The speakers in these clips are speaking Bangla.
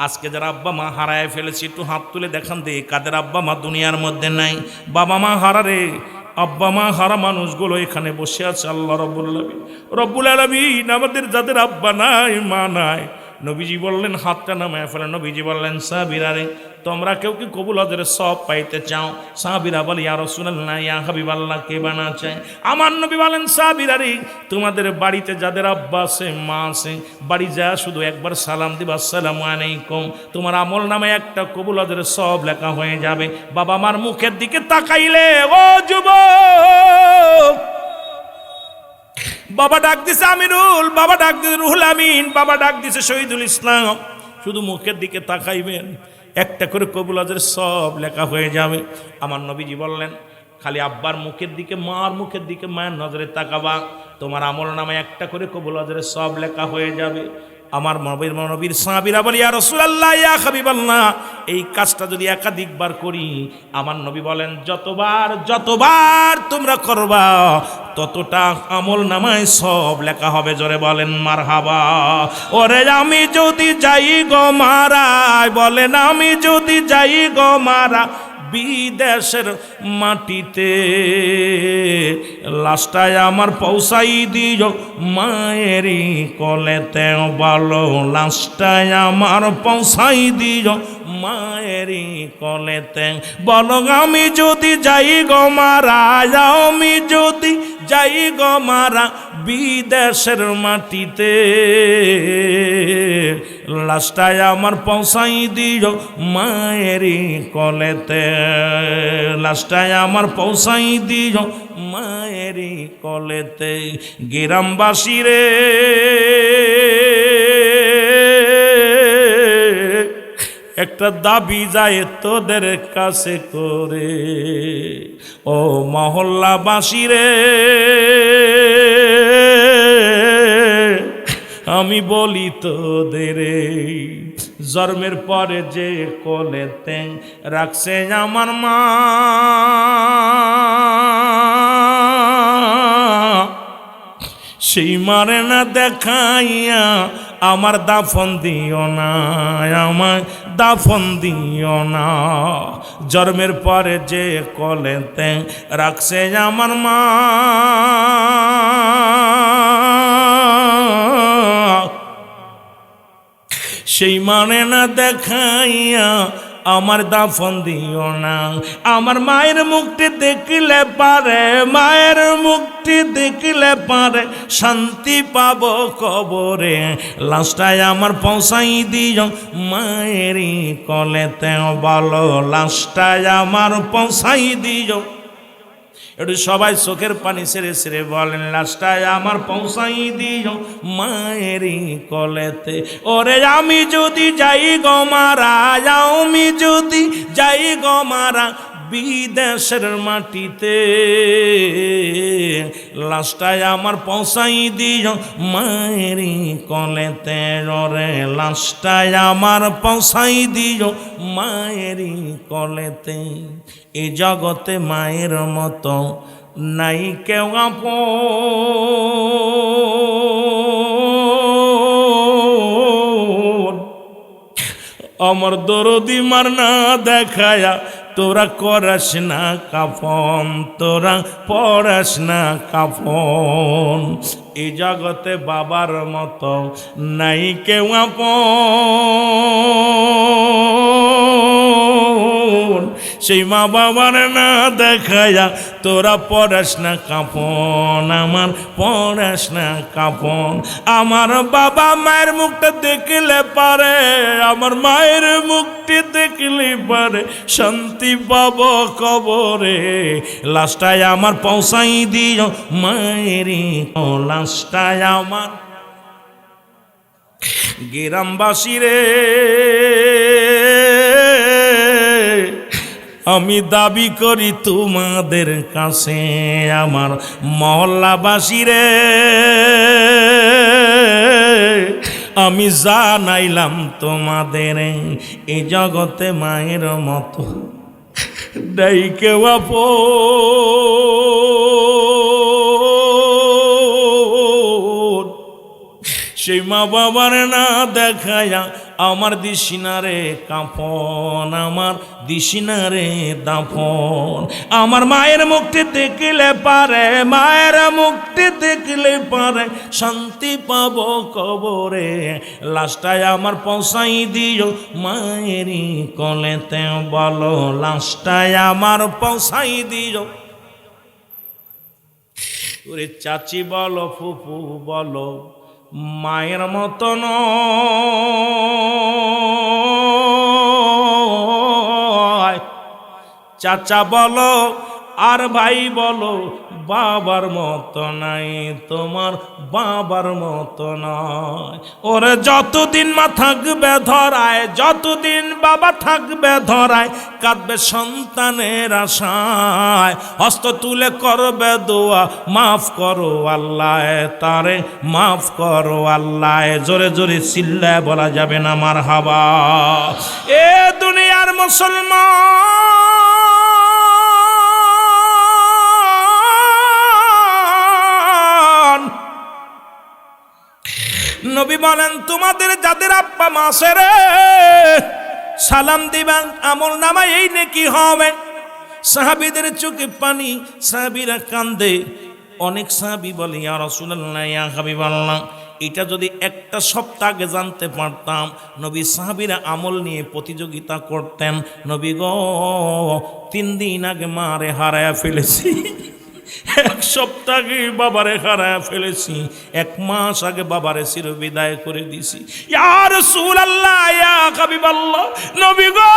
আজকে যারা আব্বা মা হারায় ফেলেছি একটু হাত তুলে দেখান দে কাদের আব্বা মা দুনিয়ার মধ্যে নাই। বাবা মা হারারে, আব্বা মা হারা মানুষগুলো এখানে বসে আছে। আল্লাহ রব্বুল আলামিন আমাদের যাদের আব্বা নাই মা নাই, নবীজি বললেন হাতটা নামায় ফেলেন। নবীজি বললেন সাহাবীরা রে, তোমরা কেউ কি কবুল হজের সব পাইতে চাও? সাহাবীরা বলে ইয়া রাসূলুল্লাহ ইয়া হাবিবাল্লাহ, কে বানা চায়? আমার নবী বলেন সাহাবীরা রে, তোমাদের বাড়িতে যাদের আব্বা আছে মা আছে, বাড়ি যা শুধু একবার সালাম দিবা আসসালামু আলাইকুম, তোমার আমল নামে একটা কবুল হজের সব লেখা হয়ে যাবে। বাবা মার মুখের দিকে তাকাইলে ও যুবক, বাবা ডাক দিছে আমিরুল, বাবা ডাক দিছে রুহুল আমিন, বাবা ডাক দিছে শহীদুল ইসলাম, শুধু মুখের দিকে তাকাইবেন একটা করে কবুল হজের সব লেখা হয়ে যাবে। আমার নবীজি বললেন খালি আব্বার মুখের দিকে মার মুখের দিকে মায়ের নজরে তাকাবা, তোমার আমল নামে একটা করে কবুল হজের সব লেখা হয়ে যাবে। আমার নবীর সাহাবীরা বলে ইয়া রাসূলুল্লাহ ইয়া হাবিবাল্লাহ, এই কাজটা যদি একাধিকবার করি, আমার নবী বলেন যতবার তোমরা করবা ততটা আমল নামায় সব লেখা হবে। জোরে বলেন মারহাবা। ওরে আমি যদি যাই গো মারায়, বলেন আমি যদি যাই গো মারা বিদেশের মাটিতে, লাস্টায় আমার পৌঁছাই দিও মায়েরই কলেতে, বলো লাস্টায় আমার পৌঁছাই দিও মায়েরই কলেতে। বলো আমি যদি যাই গো মারা, আমি যদি যাই গো মারা বিদেশের মাটিতে, লাস্টায় আমার পৌঁছাই দিও মায়েরই কলেতে, লাস্টায় আমার পৌঁছাই দিও মায়েরই কলেতে। গ্রামবাসী রে, একটা দাবি যায় তোদের কাছে করে, ও মহল্লাবাসী রে, আমি বলি তোদের জন্মের পরে যে কোলেতে রাখছে আমার মা, সেই মারে না দেখাইয়া আমার দাফন দিও না, আমার দাফন দিও না। জন্মের পরে যে কোলেতে রাখছে আমার মা, সেই মানে না দেখাইয়া আমার দাফন দিও না। আমার মায়ের মুখটি দেখলে পারে, মায়ের মুখটি দেখলে পারে শান্তি পাবো কবরে, লাস্টায় আমার পৌঁছাই দিও মায়েরই কলেতে, বলো লাস্টায় আমার পৌঁছাই দিও। একটু সবাই চোখের পানি ছেড়ে ছেড়ে বলেন লাস্টায় আমার পৌঁছাই দিও মায়েরই কলেতে। ওরে আমি যদি যাই গো মারা, আমি যদি যাই গো মারা বিদেশের মাটিতে, লাস্টায় আমার পৌঁছাই দিও মায়েরই কলেতে, ওরে লাস্টায় আমার পৌঁছাই দিও মায়েরই কলেতে। এই জগতে মায়ের মতো নাই কেউ আপন, আমার দরদি মার না দেখায়া তোরা করাস না কাফন, তোরা পড়াস না কাফন। এই জগতে বাবার মতো নাই কেউ আপন, সেই মা বাবার না দেখায়া তোরা পড়াস না কাফন, আমার পড়াস না কাফন। আমার বাবা মায়ের মুখটা দেখলে পারে, আমার মায়ের মুখটি দেখলে পারে শান্তি পাবো কবরে, লাস্টায় আমার পৌঁছাই দিও মায়েরই, লাস্টায় আমার। গ্রামবাসী রে, আমি দাবি করি তোমাদের কাছে, আমার মহল্লাবাসী রে, আমি জানাইলাম তোমাদের এই জগতে মায়ের মতো নাই কেউ আপন। সেই মা বাবার না দেখায়া আমার দিশিনারে কাফন, আমার দিশিনারে দাফন। আমার মায়ের মুক্তি দেখলে পারে, মায়ের মুক্তি দেখলে পারে শান্তি পাব কবরে। লাশটায় আমার পৌঁছাই দিও মায়েরই কলেতে বলো, লাশটায় আমার পৌঁছাই দিও। ওরে চাচি বলো, ফুফু বলো, মায়ের মতো নয়। চাচা বলো আর ভাই বলো, বাবার মতো নাই, তোমার বাবার মতো নয়। ওরে যতদিন মা থাকবে ধরায়, যতদিন বাবা থাকবে ধরায়, কাঁদবে সন্তানের আশায়, হস্ত তুলে করবে দোয়া, মাফ করো আল্লাহ তারে, মাফ করো আল্লাহ। জোরে জোরে চিল্লায় বলা যাবে না মারহাবা। এ দুনিয়ার মুসলমান, নবী বলেন তোমাদের যাদের আব্বা মা আছে রে, সালাম দিবেন, আমল নামায় এই নেকি হবে। সাহাবীদের চোখে পানি, সাহাবীরা কান্দে। অনেক সাহাবী বলে ইয়া রাসূলুল্লাহ, ইয়া হাবিবাল্লাহ, এটা যদি একটা সপ্তাহ আগে জানতে পারতাম। নবী সাহাবীরা আমল নিয়ে প্রতিযোগিতা করতেন। নবী গো 3 দিন আগে মারে হারায়া ফেলেছি, 1 সপ্তাহ আগে বাবারে হারায়া ফেলেছি, 1 মাস আগে বাবারে চিরবিদায় করে দিছি। ইয়া রাসূলুল্লাহ, ইয়া হাবিবাল্লাহ, নবী গো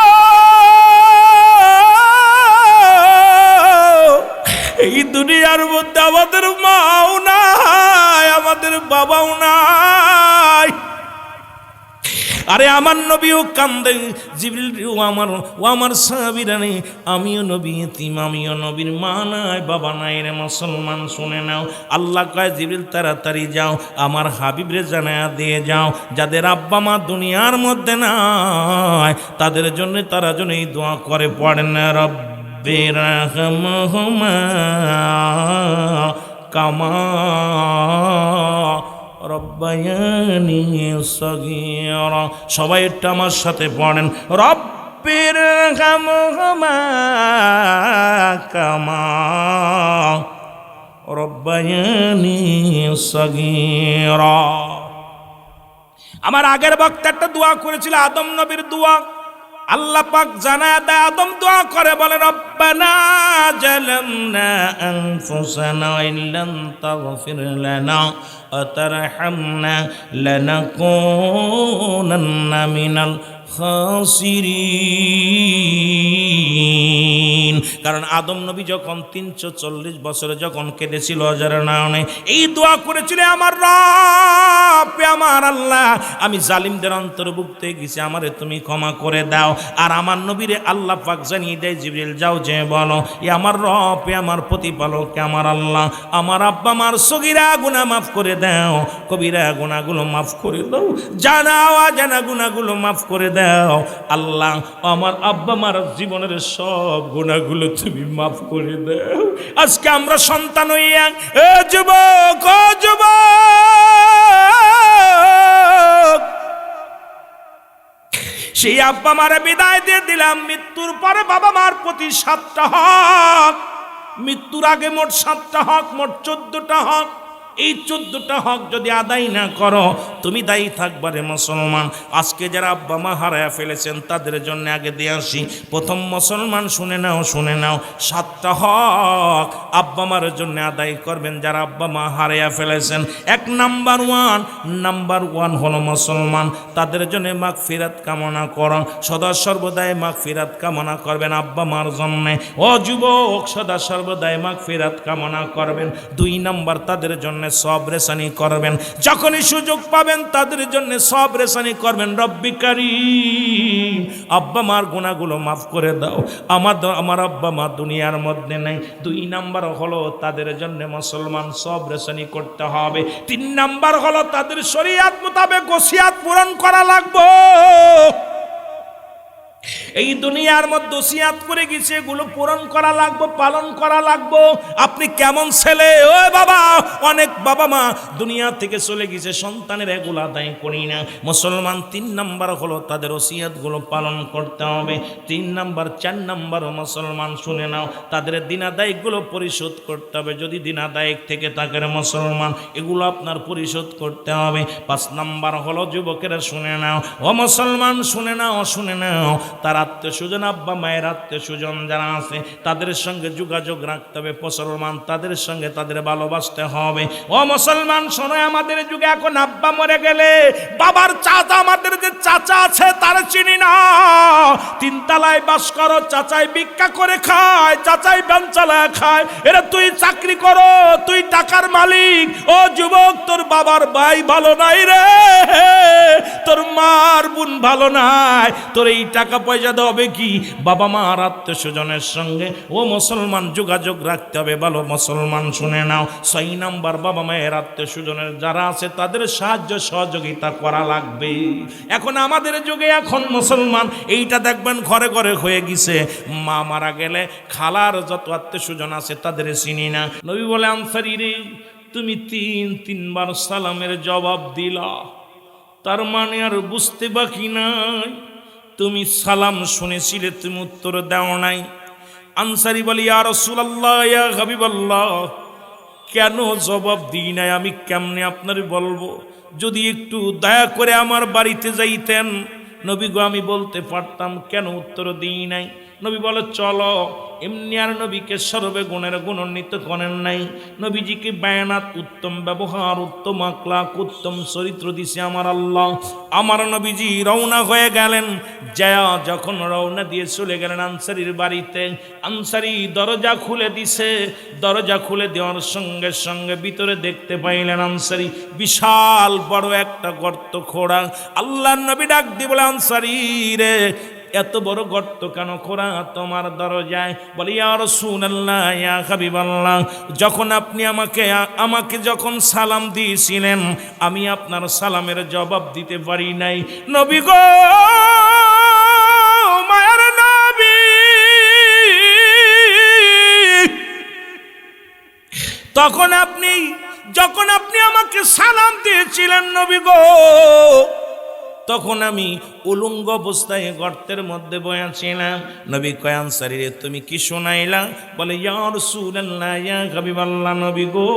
এই দুনিয়ার মধ্যে আমাদের মাও নাই, আমাদের বাবাও নাই। আরে আমার নবীও কান্দে, জিবরিল ও আমার সাহাবীরা নেই, আমিও নবী এতিম, আমিও নবীর মা নাই বাবা নাই রে মুসলমান শুনে নাও। আল্লাহ কয় জিবরিল তাড়াতাড়ি যাও, আমার হাবিবরে জানায়া দিয়ে যাও, যাদের আব্বা মা দুনিয়ার মধ্যে নাই তাদের জন্য, তারা যেন এই দোয়া করে পড়েন, রব্বি রহমহুমা কামা রব্বায়ানি সগীরা। সবাই একটু আমার সাথে পড়েন, রব্বি রহমহুমা কামা রব্বায়ানি সগীরা। আমার আগের বক্তা একটা দোয়া করেছিল, আদম নবীর দোয়া। আল্লাহ পাক জানায় দেয়, আদম দোয়া করে বলে, রব্বানা জালামনা আনফুসানা ইল্লাম তাগফির লানা ওয়া তারহামনা লানাকুনান্না মিনাল খাসিরিন। কারণ আদম নবী যখন 340 বছরে যখন কেঁদেছিল অজানা নামে, এই দোয়া করেছিল, আমার রব, আমার আল্লাহ, আমি জালিমদের অন্তর্ভুক্ত গেছি, আমারে তুমি ক্ষমা করে দাও। আর আমার নবীরে আল্লাহ পাক জানিয়ে দেয়, জিবরিল যাও যে বলো, এ আমার রব, আমার প্রতিপালক, আমার আল্লাহ, আমার আব্বা মার সগীরা গুনাহ মাফ করে দাও, কবিরা গুনাহগুলো মাফ করে দাও, জানা অজানা গুনাহগুলো মাফ করে দাও। আল্লাহ আমার আব্বা মার জীবনের সব গুনাহগুলো তুমি মাফ করে দাও। আজকে আমরা সন্তান হইয়া, এ যুবক, ও যুবক, সেই আব্বা মারে বিদায় দিয়ে দিলাম। মৃত্যুর পরে বাবা মার প্রতি 7টা হক, মৃত্যুর আগে মোট 7টা হক, মোট 14টা হক। এই 14টা হক যদি আদায় না করো, তুমি দায়ী থাকবা রে মুসলমান। আজকে যারা আব্বা মা হারায়া ফেলেছেন তাদের জন্য আগে দিয়ে আসি। প্রথম মুসলমান শুনে নাও, শুনে নাও, 7টা হক আব্বা মার জন্য আদায় করবেন যারা আব্বা মা হারায়া ফেলেছেন। নাম্বার ওয়ান হলো মুসলমান, তাদের জন্য মাগফিরাত কামনা করো, সদা সর্বদাই মাগফিরাত কামনা করবেন আব্বা মার জন্য। ও যুবক, সদা সর্বদাই মাগফিরাত কামনা করবেন। 2 নাম্বার, তাদের জন্য সবরেসানি করবেন, যখনই সুযোগ পাবেন তাদের জন্য সবরেসানি করবেন। রব্বি কারীম, আব্বা মার গুনাহগুলো মাফ করে দাও, আমার আব্বা মা দুনিয়ার মধ্যে নেই। 2 নাম্বার হলো তাদের জন্য মুসলমান সবরেসানি করতে হবে। 3 নাম্বার হলো তাদের শরীয়ত মোতাবেক ওসিয়াত পূরণ করা লাগবে। এই দুনিয়ার মধ্যে ওসিয়াত করে গেছে, এগুলো পূরণ করা লাগবে, পালন করা লাগবে। আপনি কেমন ছেলে ও বাবা, অনেক বাবা মা দুনিয়া থেকে চলে গেছে, সন্তানের এগুলো আদায় করি না। মুসলমান 3 নাম্বার হলো তাদের ওসিয়াতগুলো পালন করতে হবে। 3 নাম্বার 4 নাম্বার মুসলমান শুনে নাও, তাদের দিনাদায়কগুলো পরিশোধ করতে হবে। যদি দিনাদায়ক থেকে থাকে মুসলমান, এগুলো আপনার পরিশোধ করতে হবে। 5 নাম্বার হলো যুবকেরা শুনে নাও, ও মুসলমান শুনে নাও, শুনে নাও, তার আত্মীয় স্বজন, আব্বা মায়ের আত্মীয় স্বজন যারা আছে তাদের সঙ্গে যোগাযোগ রাখতে হবে। মুসলমান তাদের সঙ্গে তাদের ভালোবাসতে হবে। ও মুসলমান শোনো, আমাদের যুগে এখন আব্বা মরে গেলে বাবার চাচা, আমাদের যে চাচা আছে তার চিনি না। 3 তলায় বাস করো, চাচাই ভিক্ষা করে খায়, চাচাই ব্যান চালায় খায়। এরা তুই চাকরি করো, তুই টাকার মালিক। ও যুবক, তোর বাবার ভাই ভালো নাই রে, তোর মার বোন ভালো নাই, তোর এই টাকা পয়সা হবে কি? বাবা মার আত্মীয় স্বজনের সঙ্গে ও মুসলমান যোগাযোগ রাখতে হবে। ভালো মুসলমান শুনে নাও, 6 নাম্বার বাবা মায়ের আত্মীয় স্বজনের যারা আছে তাদের সাহায্য সহযোগিতা করা লাগবে। এখন আমাদের যুগে এখন মুসলমান এইটা দেখবেন ঘরে ঘরে হয়ে গেছে। মা মারা গেলে খালার যত আত্মীয় স্বজন আছে তাদের চিনি না। নবী বলে, আনসারী রে, তুমি 3বার সালামের জবাব দিলা, তার মানে আর বুঝতে বাকি নাই, তুমি সালাম শুনেছিলে, তুমি উত্তর দাও নাই। আনসারী বলি, ইয়া রাসূলুল্লাহ, ইয়া হাবিবাল্লাহ, কেন জবাব দিই নাই আমি কেমনে আপনার বলবো? যদি একটু দয়া করে আমার বাড়িতে যাইতেন নবী গো, আমি বলতে পারতাম, কেন উত্তর দিই নাই? নবী বলে, চলো। এমনি আর নবীকে সর্বে গুণের গুণান্বিত করেন নাই। নবীজিকে বায়ানাত, উত্তম ব্যবহার, উত্তম আখলাক, উত্তম চরিত্র দিছে আমার আল্লাহ। আমার নবীজি রওনা হয়ে গেলেন। জয়া যখন রওনা দিয়ে চলে গেলেন আনসারীর বাড়িতে, আনসারী দরজা খুলে দিছে। দরজা খুলে দেওয়ার সঙ্গে সঙ্গে ভিতরে দেখতে পাইলেন আনসারী বিশাল বড় একটা গর্ত খোঁড়া। আল্লাহর নবী ডাক দিয়ে বলে, আনসারী রে, এত বড় গর্ত কেন খোঁড়া তোমার দরজায়? বলি, ইয়া রাসূলুল্লাহ, ইয়া হাবিবাল্লাহ, যখন আপনি আমাকে যখন সালাম দিয়েছিলেন, আমি আপনার সালামের জবাব দিতে পারি নাই। নবী গো, মায়ের নবী, যখন আপনি আমাকে সালাম দিয়েছিলেন নবী গো, তখন আমি উলঙ্গ অবস্থায় গর্তের মধ্যে বসেছিলাম। নবী কয়, আনসারী রে, তুমি কি শোনাইলা? বলে, ইয়া রাসূলুল্লাহ, ইয়া হাবিবাল্লাহ, নবী গো,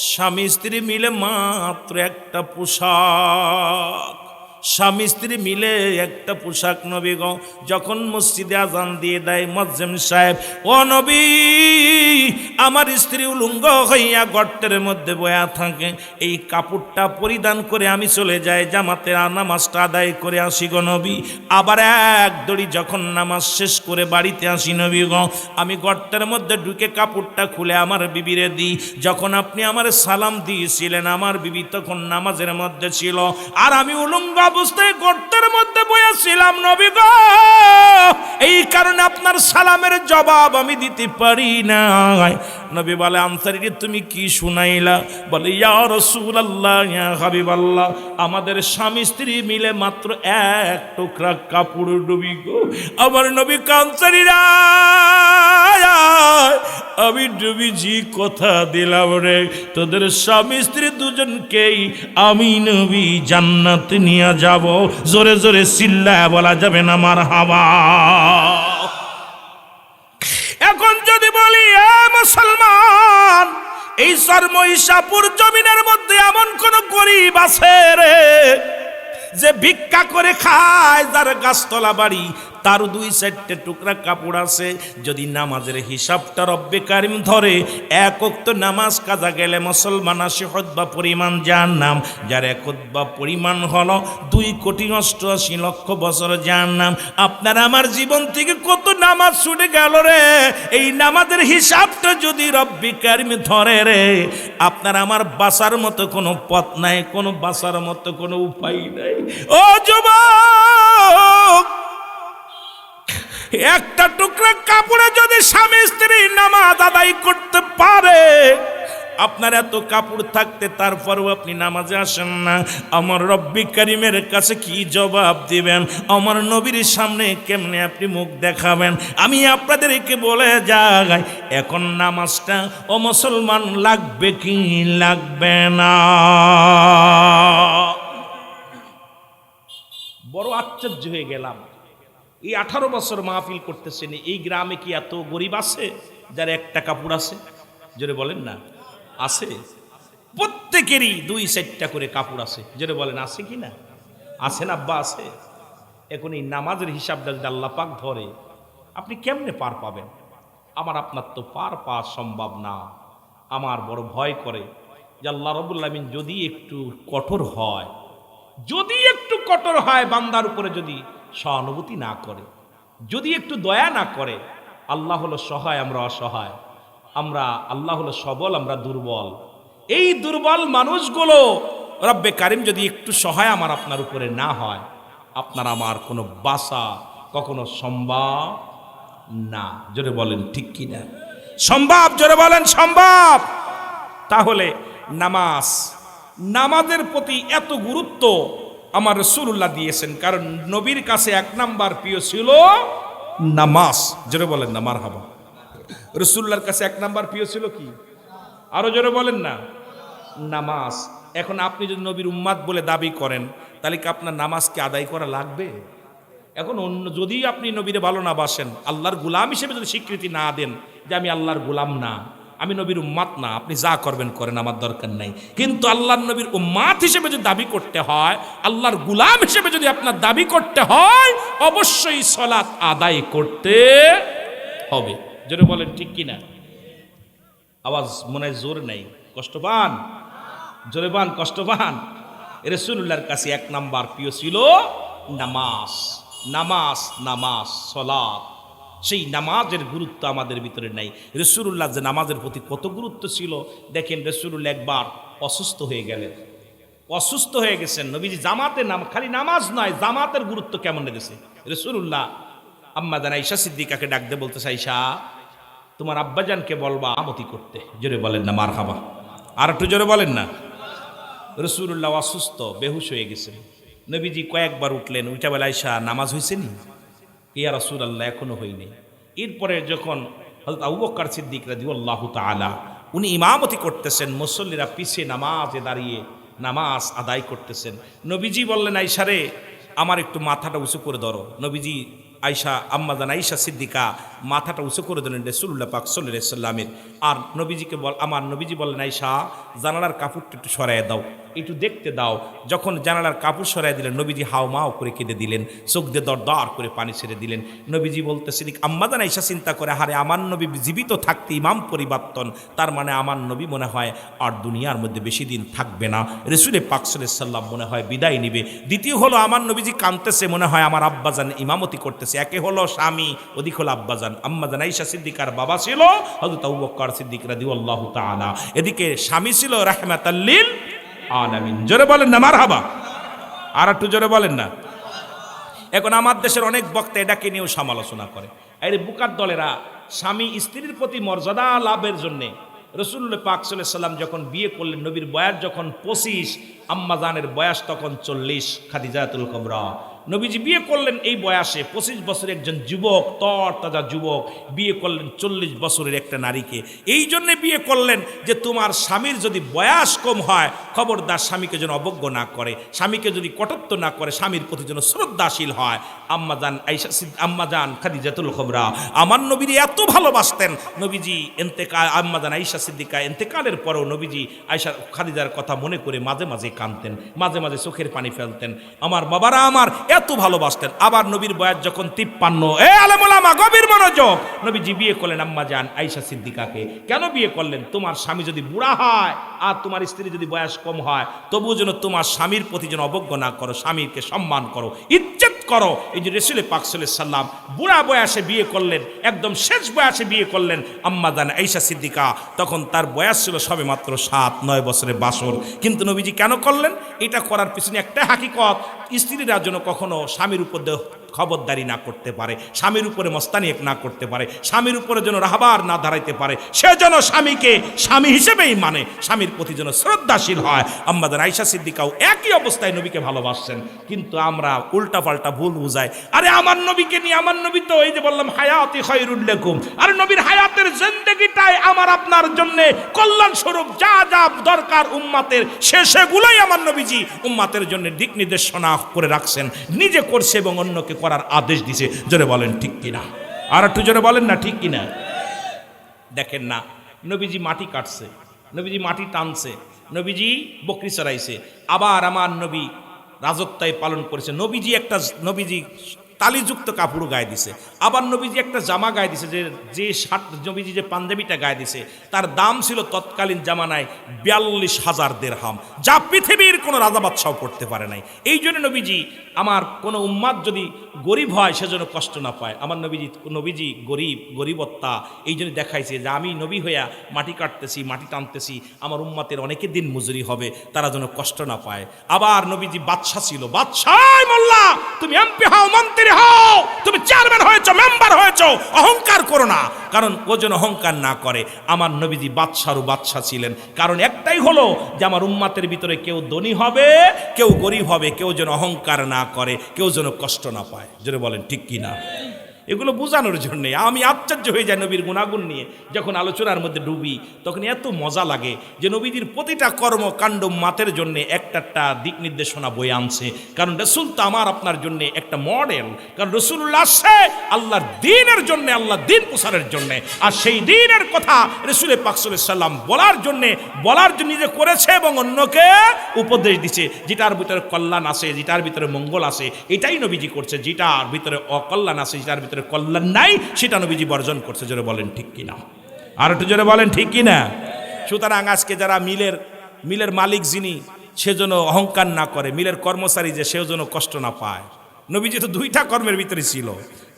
স্বামী স্ত্রী মিলে মাত্র একটা পোশাক, স্বামী স্ত্রী মিলে একটা পোশাক। নবী গো, যখন মসজিদে আজান দিয়ে দেয় মুয়াজ্জিন সাহেব, ও নবী, আমার স্ত্রী উলঙ্গ হইয়া গর্তের মধ্যে বয়া থাকে, এই কাপড়টা পরিধান করে আমি চলে যাই জামাতে নামাজটা আদায় করে আসি গো নবী। আবার এক দড়ি যখন নামাজ শেষ করে বাড়িতে আসি নবী গো, আমি গর্তের মধ্যে ঢুকে কাপড়টা খুলে আমার বিবিরে দিই। যখন আপনি আমার সালাম দিয়েছিলেন, আমার বিবি তখন নামাজের মধ্যে ছিল, আর আমি উলঙ্গ অবস্থায় গর্তের মধ্যে বসেছিলাম নবী গো। এই কারণে আপনার সালামের জবাব আমি দিতে পারি না। নবী বলে, আনসারী তুমি কি শুনাইলা? বলে, ইয়া রাসূলুল্লাহ, ইয়া হাবিবাল্লাহ, আমাদের স্বামী স্ত্রী মিলে মাত্র এক টুকরা কাপড় নবী গো। আমার নবী, আনসারীরা, আমি নবীজি কথা দিলাম রে, তোদের স্বামী স্ত্রী দুজনকেই আমি নবী জান্নাত নিয়ে যাব। জোরে জোরে চিল্লায় বলা যাবে না মারহাবা। এখন যদি বলি, এ মুসলমান, এই সরমইশাপুর জমিনের মধ্যে এমন কোন গরিব আছে রে যে ভিক্ষা করে খায়, যার গাছতলা বাড়ি, তার 2-4টে টুকরা কাপড় আছে? যদি নামাজের হিসাবটা রব্বে কারিম ধরে, এক ওয়াক্ত নামাজ কাজা গেলে মুসলমান 80 খুতবা পরিমাণ জাহান্নাম, যার এক খুতবা পরিমাণ হলো 2,88,00,000 বছর জাহান্নাম। আপনার আমার জীবন থেকে কত নামাজ ছুটে গেল রে! এই নামাজের হিসাবটা যদি রব্বে কারিম ধরে রে, আপনার আমার বাঁচার মতো কোনো পথ নাই, কোনো বাঁচার মতো কোনো উপায় নাই। ও যুবক, একটা টুকরা কাপড়ে যদি স্বামী স্ত্রী নামাজ আদায় করতে পারে, আপনার এত কাপড় থাকতে তারপরেও আপনি নামাজে আসেন না, আমার রব্বি কারিমের কাছে কি জবাব দিবেন? আমার নবীর সামনে কেমনে আপনি মুখ দেখাবেন? আমি আপনাদেরকে বলে যাই, এখন নামাজটা ও মুসলমান লাগবে কি লাগবে না? বড় আশ্চর্য হয়ে গেলাম, এই 18 বছর মাহফিল করতেছেন, এই গ্রামে কি এত গরিব আছে যার একটা কাপড় আছে? জোরে বলেন না, আছে? প্রত্যেকেরই 2-4টা করে কাপড় আছে। জোরে বলেন, আছে কি না? আছে না আব্বা? আছে। এখন এই নামাজের হিসাবটা যদি আল্লাহ পাক ধরে, আপনি কেমনে পার পাবেন? আমার আপনার তো পার পাওয়া সম্ভব না। আমার বড় ভয় করে যে আল্লাহ রাব্বুল আলামিন যদি একটু কঠোর হয়, যদি একটু কঠোর হয় বান্দার উপরে, যদি সহানুভূতি না করে, যদি একটু দয়া না করে। আল্লাহ হলো সহায়, আমরা অসহায়। আল্লাহ হলো সবল, আমরা দুর্বল। এই দুর্বল মানুষগুলো রব্বে কারিম যদি একটু সহায় আমার আপনার উপরে না হয়, আপনার আমার কোনো বাসা কখনো সম্ভব না। জোরে বলেন ঠিক কি না? সম্ভব? জোরে বলেন সম্ভব। তাহলে নামাজের প্রতি এত গুরুত্ব আমার রাসূলুল্লাহ দিয়েছেন, কারণ নবীর কাছে 1 নাম্বার প্রিয় ছিল নামাজ। জোরে বলেন না মারহাবা। রাসূলুল্লাহর কাছে 1 নাম্বার প্রিয় ছিল কি? আরো জোরে বলেন না, নামাজ। এখন আপনি যদি নবীর উম্মাত বলে দাবি করেন, তাহলে কি আপনার নামাজকে আদায় করা লাগবে? এখন যদি আপনি নবীরে ভালো না বাসেন, আল্লাহর গোলাম হিসেবে যদি স্বীকৃতি না দেন যে আমি আল্লাহর গোলাম না, আমি নবীর উম্মাত না, আপনি যা করবেন করেন, আমার দরকার নাই। কিন্তু আল্লাহর নবীর উম্মাত হিসেবে যদি দাবি করতে হয়, আল্লাহর গোলাম হিসেবে যদি আপনার দাবি করতে হয়, অবশ্যই সালাত আদায় করতে হবে। জোরে বলেন ঠিক কিনা? আওয়াজ মনে হয় জোর নেই, কষ্ট পান? জোরে পান, কষ্ট পান? রাসূলুল্লাহর কাছে 1 নাম্বার প্রিয় ছিল নামাজ। নামাজ, নামাজ, সালাত। সেই নামাজের গুরুত্ব আমাদের ভিতরে নাই। রাসূলুল্লাহ যে নামাজের প্রতি কত গুরুত্ব ছিল দেখেন। রাসূলুল্লাহ একবার অসুস্থ হয়ে গেলেন, অসুস্থ হয়ে গেছেন। নবীজি জামাতে খালি নামাজ নয়, জামাতের গুরুত্ব কেমন লেগেছে। রাসূলুল্লাহ আম্মা জান আয়েশা সিদ্দিকাকে ডাক দিয়ে বলতে, আয়েশা তোমার আব্বাজানকে বলবা আমতি করতে। জোরে বলেন না মারহাবা। আর একটু জোরে বলেন না। রাসূলুল্লাহ অসুস্থ, বেহুশ হয়ে গেছেন। নবীজি কয়েকবার উঠলেন, উঠা বলে, আয়েশা নামাজ হয়েছে নি? ইয়া রাসূলুল্লাহ এখনো হয়নি। এরপরে যখন হযরত আবু বকর সিদ্দিক রাদিয়াল্লাহু তাআলা উনি ইমামতি করতেছেন, মুসল্লিরা পিছে নামাজে দাঁড়িয়ে নামাজ আদায় করতেছেন, নবীজি বললেন, আয়েশা রে আমার একটু মাথাটা উঁচু করে ধরো। নবীজি আয়েশা আম্মা জান আয়েশা সিদ্দিকা মাথাটা উঁচু করে দিলেন রাসূলুল্লাহ পাক সাল্লাল্লাহু আলাইহি ওয়াসাল্লামের। আর নবীজিকে আমার নবীজি বললেন, আয়েশা জানালার কাপড়টা একটু সরায় দাও, একটু দেখতে দাও। যখন জানালার কাপড় সরাই দিলেন, নবীজি হাওমাও করে কেঁদে দিলেন, চোখ দিয়ে দরদর করে পানি ছেড়ে দিলেন। নবীজি বলতেছেন, আম্মা জান আয়েশা চিন্তা করে, হারে আমার নবী জীবিত থাকতে ইমাম পরিবর্তন, তার মানে আমার নবী মনে হয় আর দুনিয়ার মধ্যে বেশি দিন থাকবে না। রাসূল পাক সাল্লাল্লাহু আলাইহি ওয়াসাল্লাম মনে হয় বিদায় নিবে। দ্বিতীয় হলো আমার নবীজি কাঁদতেছে, মনে হয় আমার আব্বাজান ইমামতি করতেছে। একে হলো স্বামী, ওদিক হলো আব্বাজান। আম্মা জান আয়েশা সিদ্দিকার বাবা ছিল হযরত আবু বকর সিদ্দিক রাদিয়াল্লাহু তাআলা, এদিকে স্বামী ছিল রাহমাতাল লিল আলামিন। জোরে বলেন না মারহাবা। আর একটু জোরে বলেন না। এখন আমার দেশের অনেক বক্তা এটাকে নিয়েও সমালোচনা করে। এই বুকার দলেরা স্বামী স্ত্রীর প্রতি মর্যাদা লাভের জন্যে রাসূলুল্লাহ পাক সাল্লাল্লাহু আলাইহি ওয়াসাল্লাম যখন বিয়ে করলেন, নবীর বয়স যখন 25, আম্মা জানের বয়স তখন 40, খাদিজাতুল কুবরা। নবীজি বিয়ে করলেন এই বয়সে, 25 বছরের একজন যুবক, তরতাজা যুবক বিয়ে করলেন 40 বছরের একটা নারীকে। এই জন্যে বিয়ে করলেন যে তোমার স্বামীর যদি বয়স কম হয়, খবরদার স্বামীকে যেন অবজ্ঞ না করে, স্বামীকে যদি কটত্ব না করে, স্বামীর প্রতি যেন শ্রদ্ধাশীল হয়। আম্মা জান খাদিজাতুল কুবরা আমার নবীর এত ভালোবাসতেন। নবীজি আম্মা জান আয়েশা সিদ্দিকা ইন্তেকালের পরেও নবীজি আয়েশা খাদিজার কথা মনে করে মাঝে মাঝে কাঁদতেন, মাঝে মাঝে চোখের পানি ফেলতেন। আমার বাবারা আমার এত ভালোবাসতেন। আবার নবীর বয়স যখন 53, আলেম ওলামা গভীর মনোযোগ, নবীজি বিয়ে করলেন আম্মা জান আয়েশা সিদ্দিকাকে। কেন বিয়ে করলেন? তোমার স্বামী যদি বুড়া হয় আর তোমার স্ত্রী যদি বয়স কম হয়, তবুও যেন তোমার স্বামীর প্রতি যেন অবজ্ঞ না করো, স্বামীকে সম্মান করো, ইজ্জত করো। এই যে রাসূল পাক সাল্লাল্লাহু আলাইহি ওয়াসাল্লাম বুড়া বয়সে বিয়ে করলেন, একদম শেষ বয়সে বিয়ে করলেন আম্মা জান আয়েশা সিদ্দিকা। তখন তার বয়স ছিল সবে মাত্র 7-9 বছরের বাসর। কিন্তু নবীজি কেন করলেন? এটা করার পিছনে একটা হাকিকত, স্ত্রীরা যেন কখনো স্বামীর উপর খবরদারি না করতে পারে, স্বামীর উপরে মস্তানি না করতে পারে, স্বামীর উপরে যেন রাহবার না দাঁড়াইতে পারে, সে যেন স্বামীকে স্বামী হিসেবেই মানে, স্বামীর প্রতি যেন শ্রদ্ধাশীল হয়। আম্মাজান আয়েশা সিদ্দিকাও একই অবস্থায় নবীকে ভালোবাসছেন, কিন্তু আমরা উল্টাপাল্টা ভুল বুঝাই। আরে আমার নবীকে নিয়ে, আমার নবী তো এই যে বললাম হায়াতি খায়রুল লাকুম, আরে নবীর হায়াতের জিন্দেগিটাই আমার আপনার জন্য কল্যাণ স্বরূপ, যা যা দরকার উম্মাতের সেগুলোই আমার নবীজি উম্মাতের জন্য দিক নির্দেশনা করে রাখছেন, নিজে করছে এবং অন্যকে করার আদেশ দিছে। জোরে বলেন ঠিক কিনা, আর একটু জোরে বলেন না ঠিক কিনা। দেখেন না, নবীজি মাটি কাটছে, নবীজি মাটি টানছে, নবীজি বকরি চড়াইছে, আবার আমার নবী রাজত্বায় পালন করেছে। নবীজি তালিযুক্ত কাপড় গায়ে দিছে, আবার নবীজি একটা জামা গায়ে দিছে, যে শার্ট নবীজি যে পাঞ্জাবিটা গায়ে দিছে তার দাম ছিল তৎকালীন জামানায় 42,000 দিরহাম, যা পৃথিবীর কোনো রাজা বাদশাও করতে পারে নাই। এই জন্য নবীজি আমার কোনো উম্মাদ যদি গরিব হয় সেজন্য কষ্ট না পায়, আমার নবীজি গরিবত্তা এই জন্য দেখাইছে যে আমি নবী হইয়া মাটি কাটতেছি, মাটি টানতেছি, আমার উম্মাতের অনেকের দিন মজুরি হবে, তারা যেন কষ্ট না পায়। আবার নবীজি বাদশা ছিল, বাদশাহ মোল্লা তুমি এমপি হও, মন্ত্রী হও, তুমি চেয়ারম্যান হয়েছো, মেম্বার হয়েছো, অহংকার করো না, কারণ ও যেন অহংকার না করে। আমার নবীজি বাদশারও বাদশা ছিলেন, কারণ একটাই হলো যে আমার উম্মাতের ভিতরে কেউ ধনী হবে, কেউ গরিব হবে, কেউ যেন অহংকার না করে, কেউ যেন কষ্ট না পায়। জোরে বলেন ঠিক কিনা। এগুলো বোঝানোর জন্যে আমি আশ্চর্য হয়ে যাই নবীর গুণাগুণ নিয়ে যখন আলোচনার মধ্যে ডুবি, তখন এত মজা লাগে যে নবীজির প্রতিটা কর্মকাণ্ড মাতের জন্য একটা দিক নির্দেশনা বয়ে আনছে। কারণ রসুল তো আমার আপনার জন্য একটা মডেল, কারণ রসুল্লাহ আসছে আল্লাহর দিনের জন্য, আল্লাহ দিন প্রসারের জন্য, আর সেই দিনের কথা রসুল পাক সাল্লাল্লাহু আলাইহি ওয়াসাল্লাম বলার জন্য নিজে করেছে এবং অন্যকে উপদেশ দিছে। যেটার ভিতরে কল্যাণ আছে, যেটার ভিতরে মঙ্গল আছে, এটাই নবীজি করছে। যেটার ভিতরে অকল্যাণ আছে, যেটার ভিতরে কল্যাণ নাই, সেটা নবীজি বর্জন করছে। জোরে বলেন ঠিক কিনা, আর একটু জোরে বলেন ঠিক কিনা। সুতরাং আজকে যারা মিলের মালিক যিনি, সে যেন অহংকার না করে, মিলের কর্মচারী যে সেও যেন কষ্ট না পায়। নবীজি তো দুইটা কর্মের ভিতরে ছিল,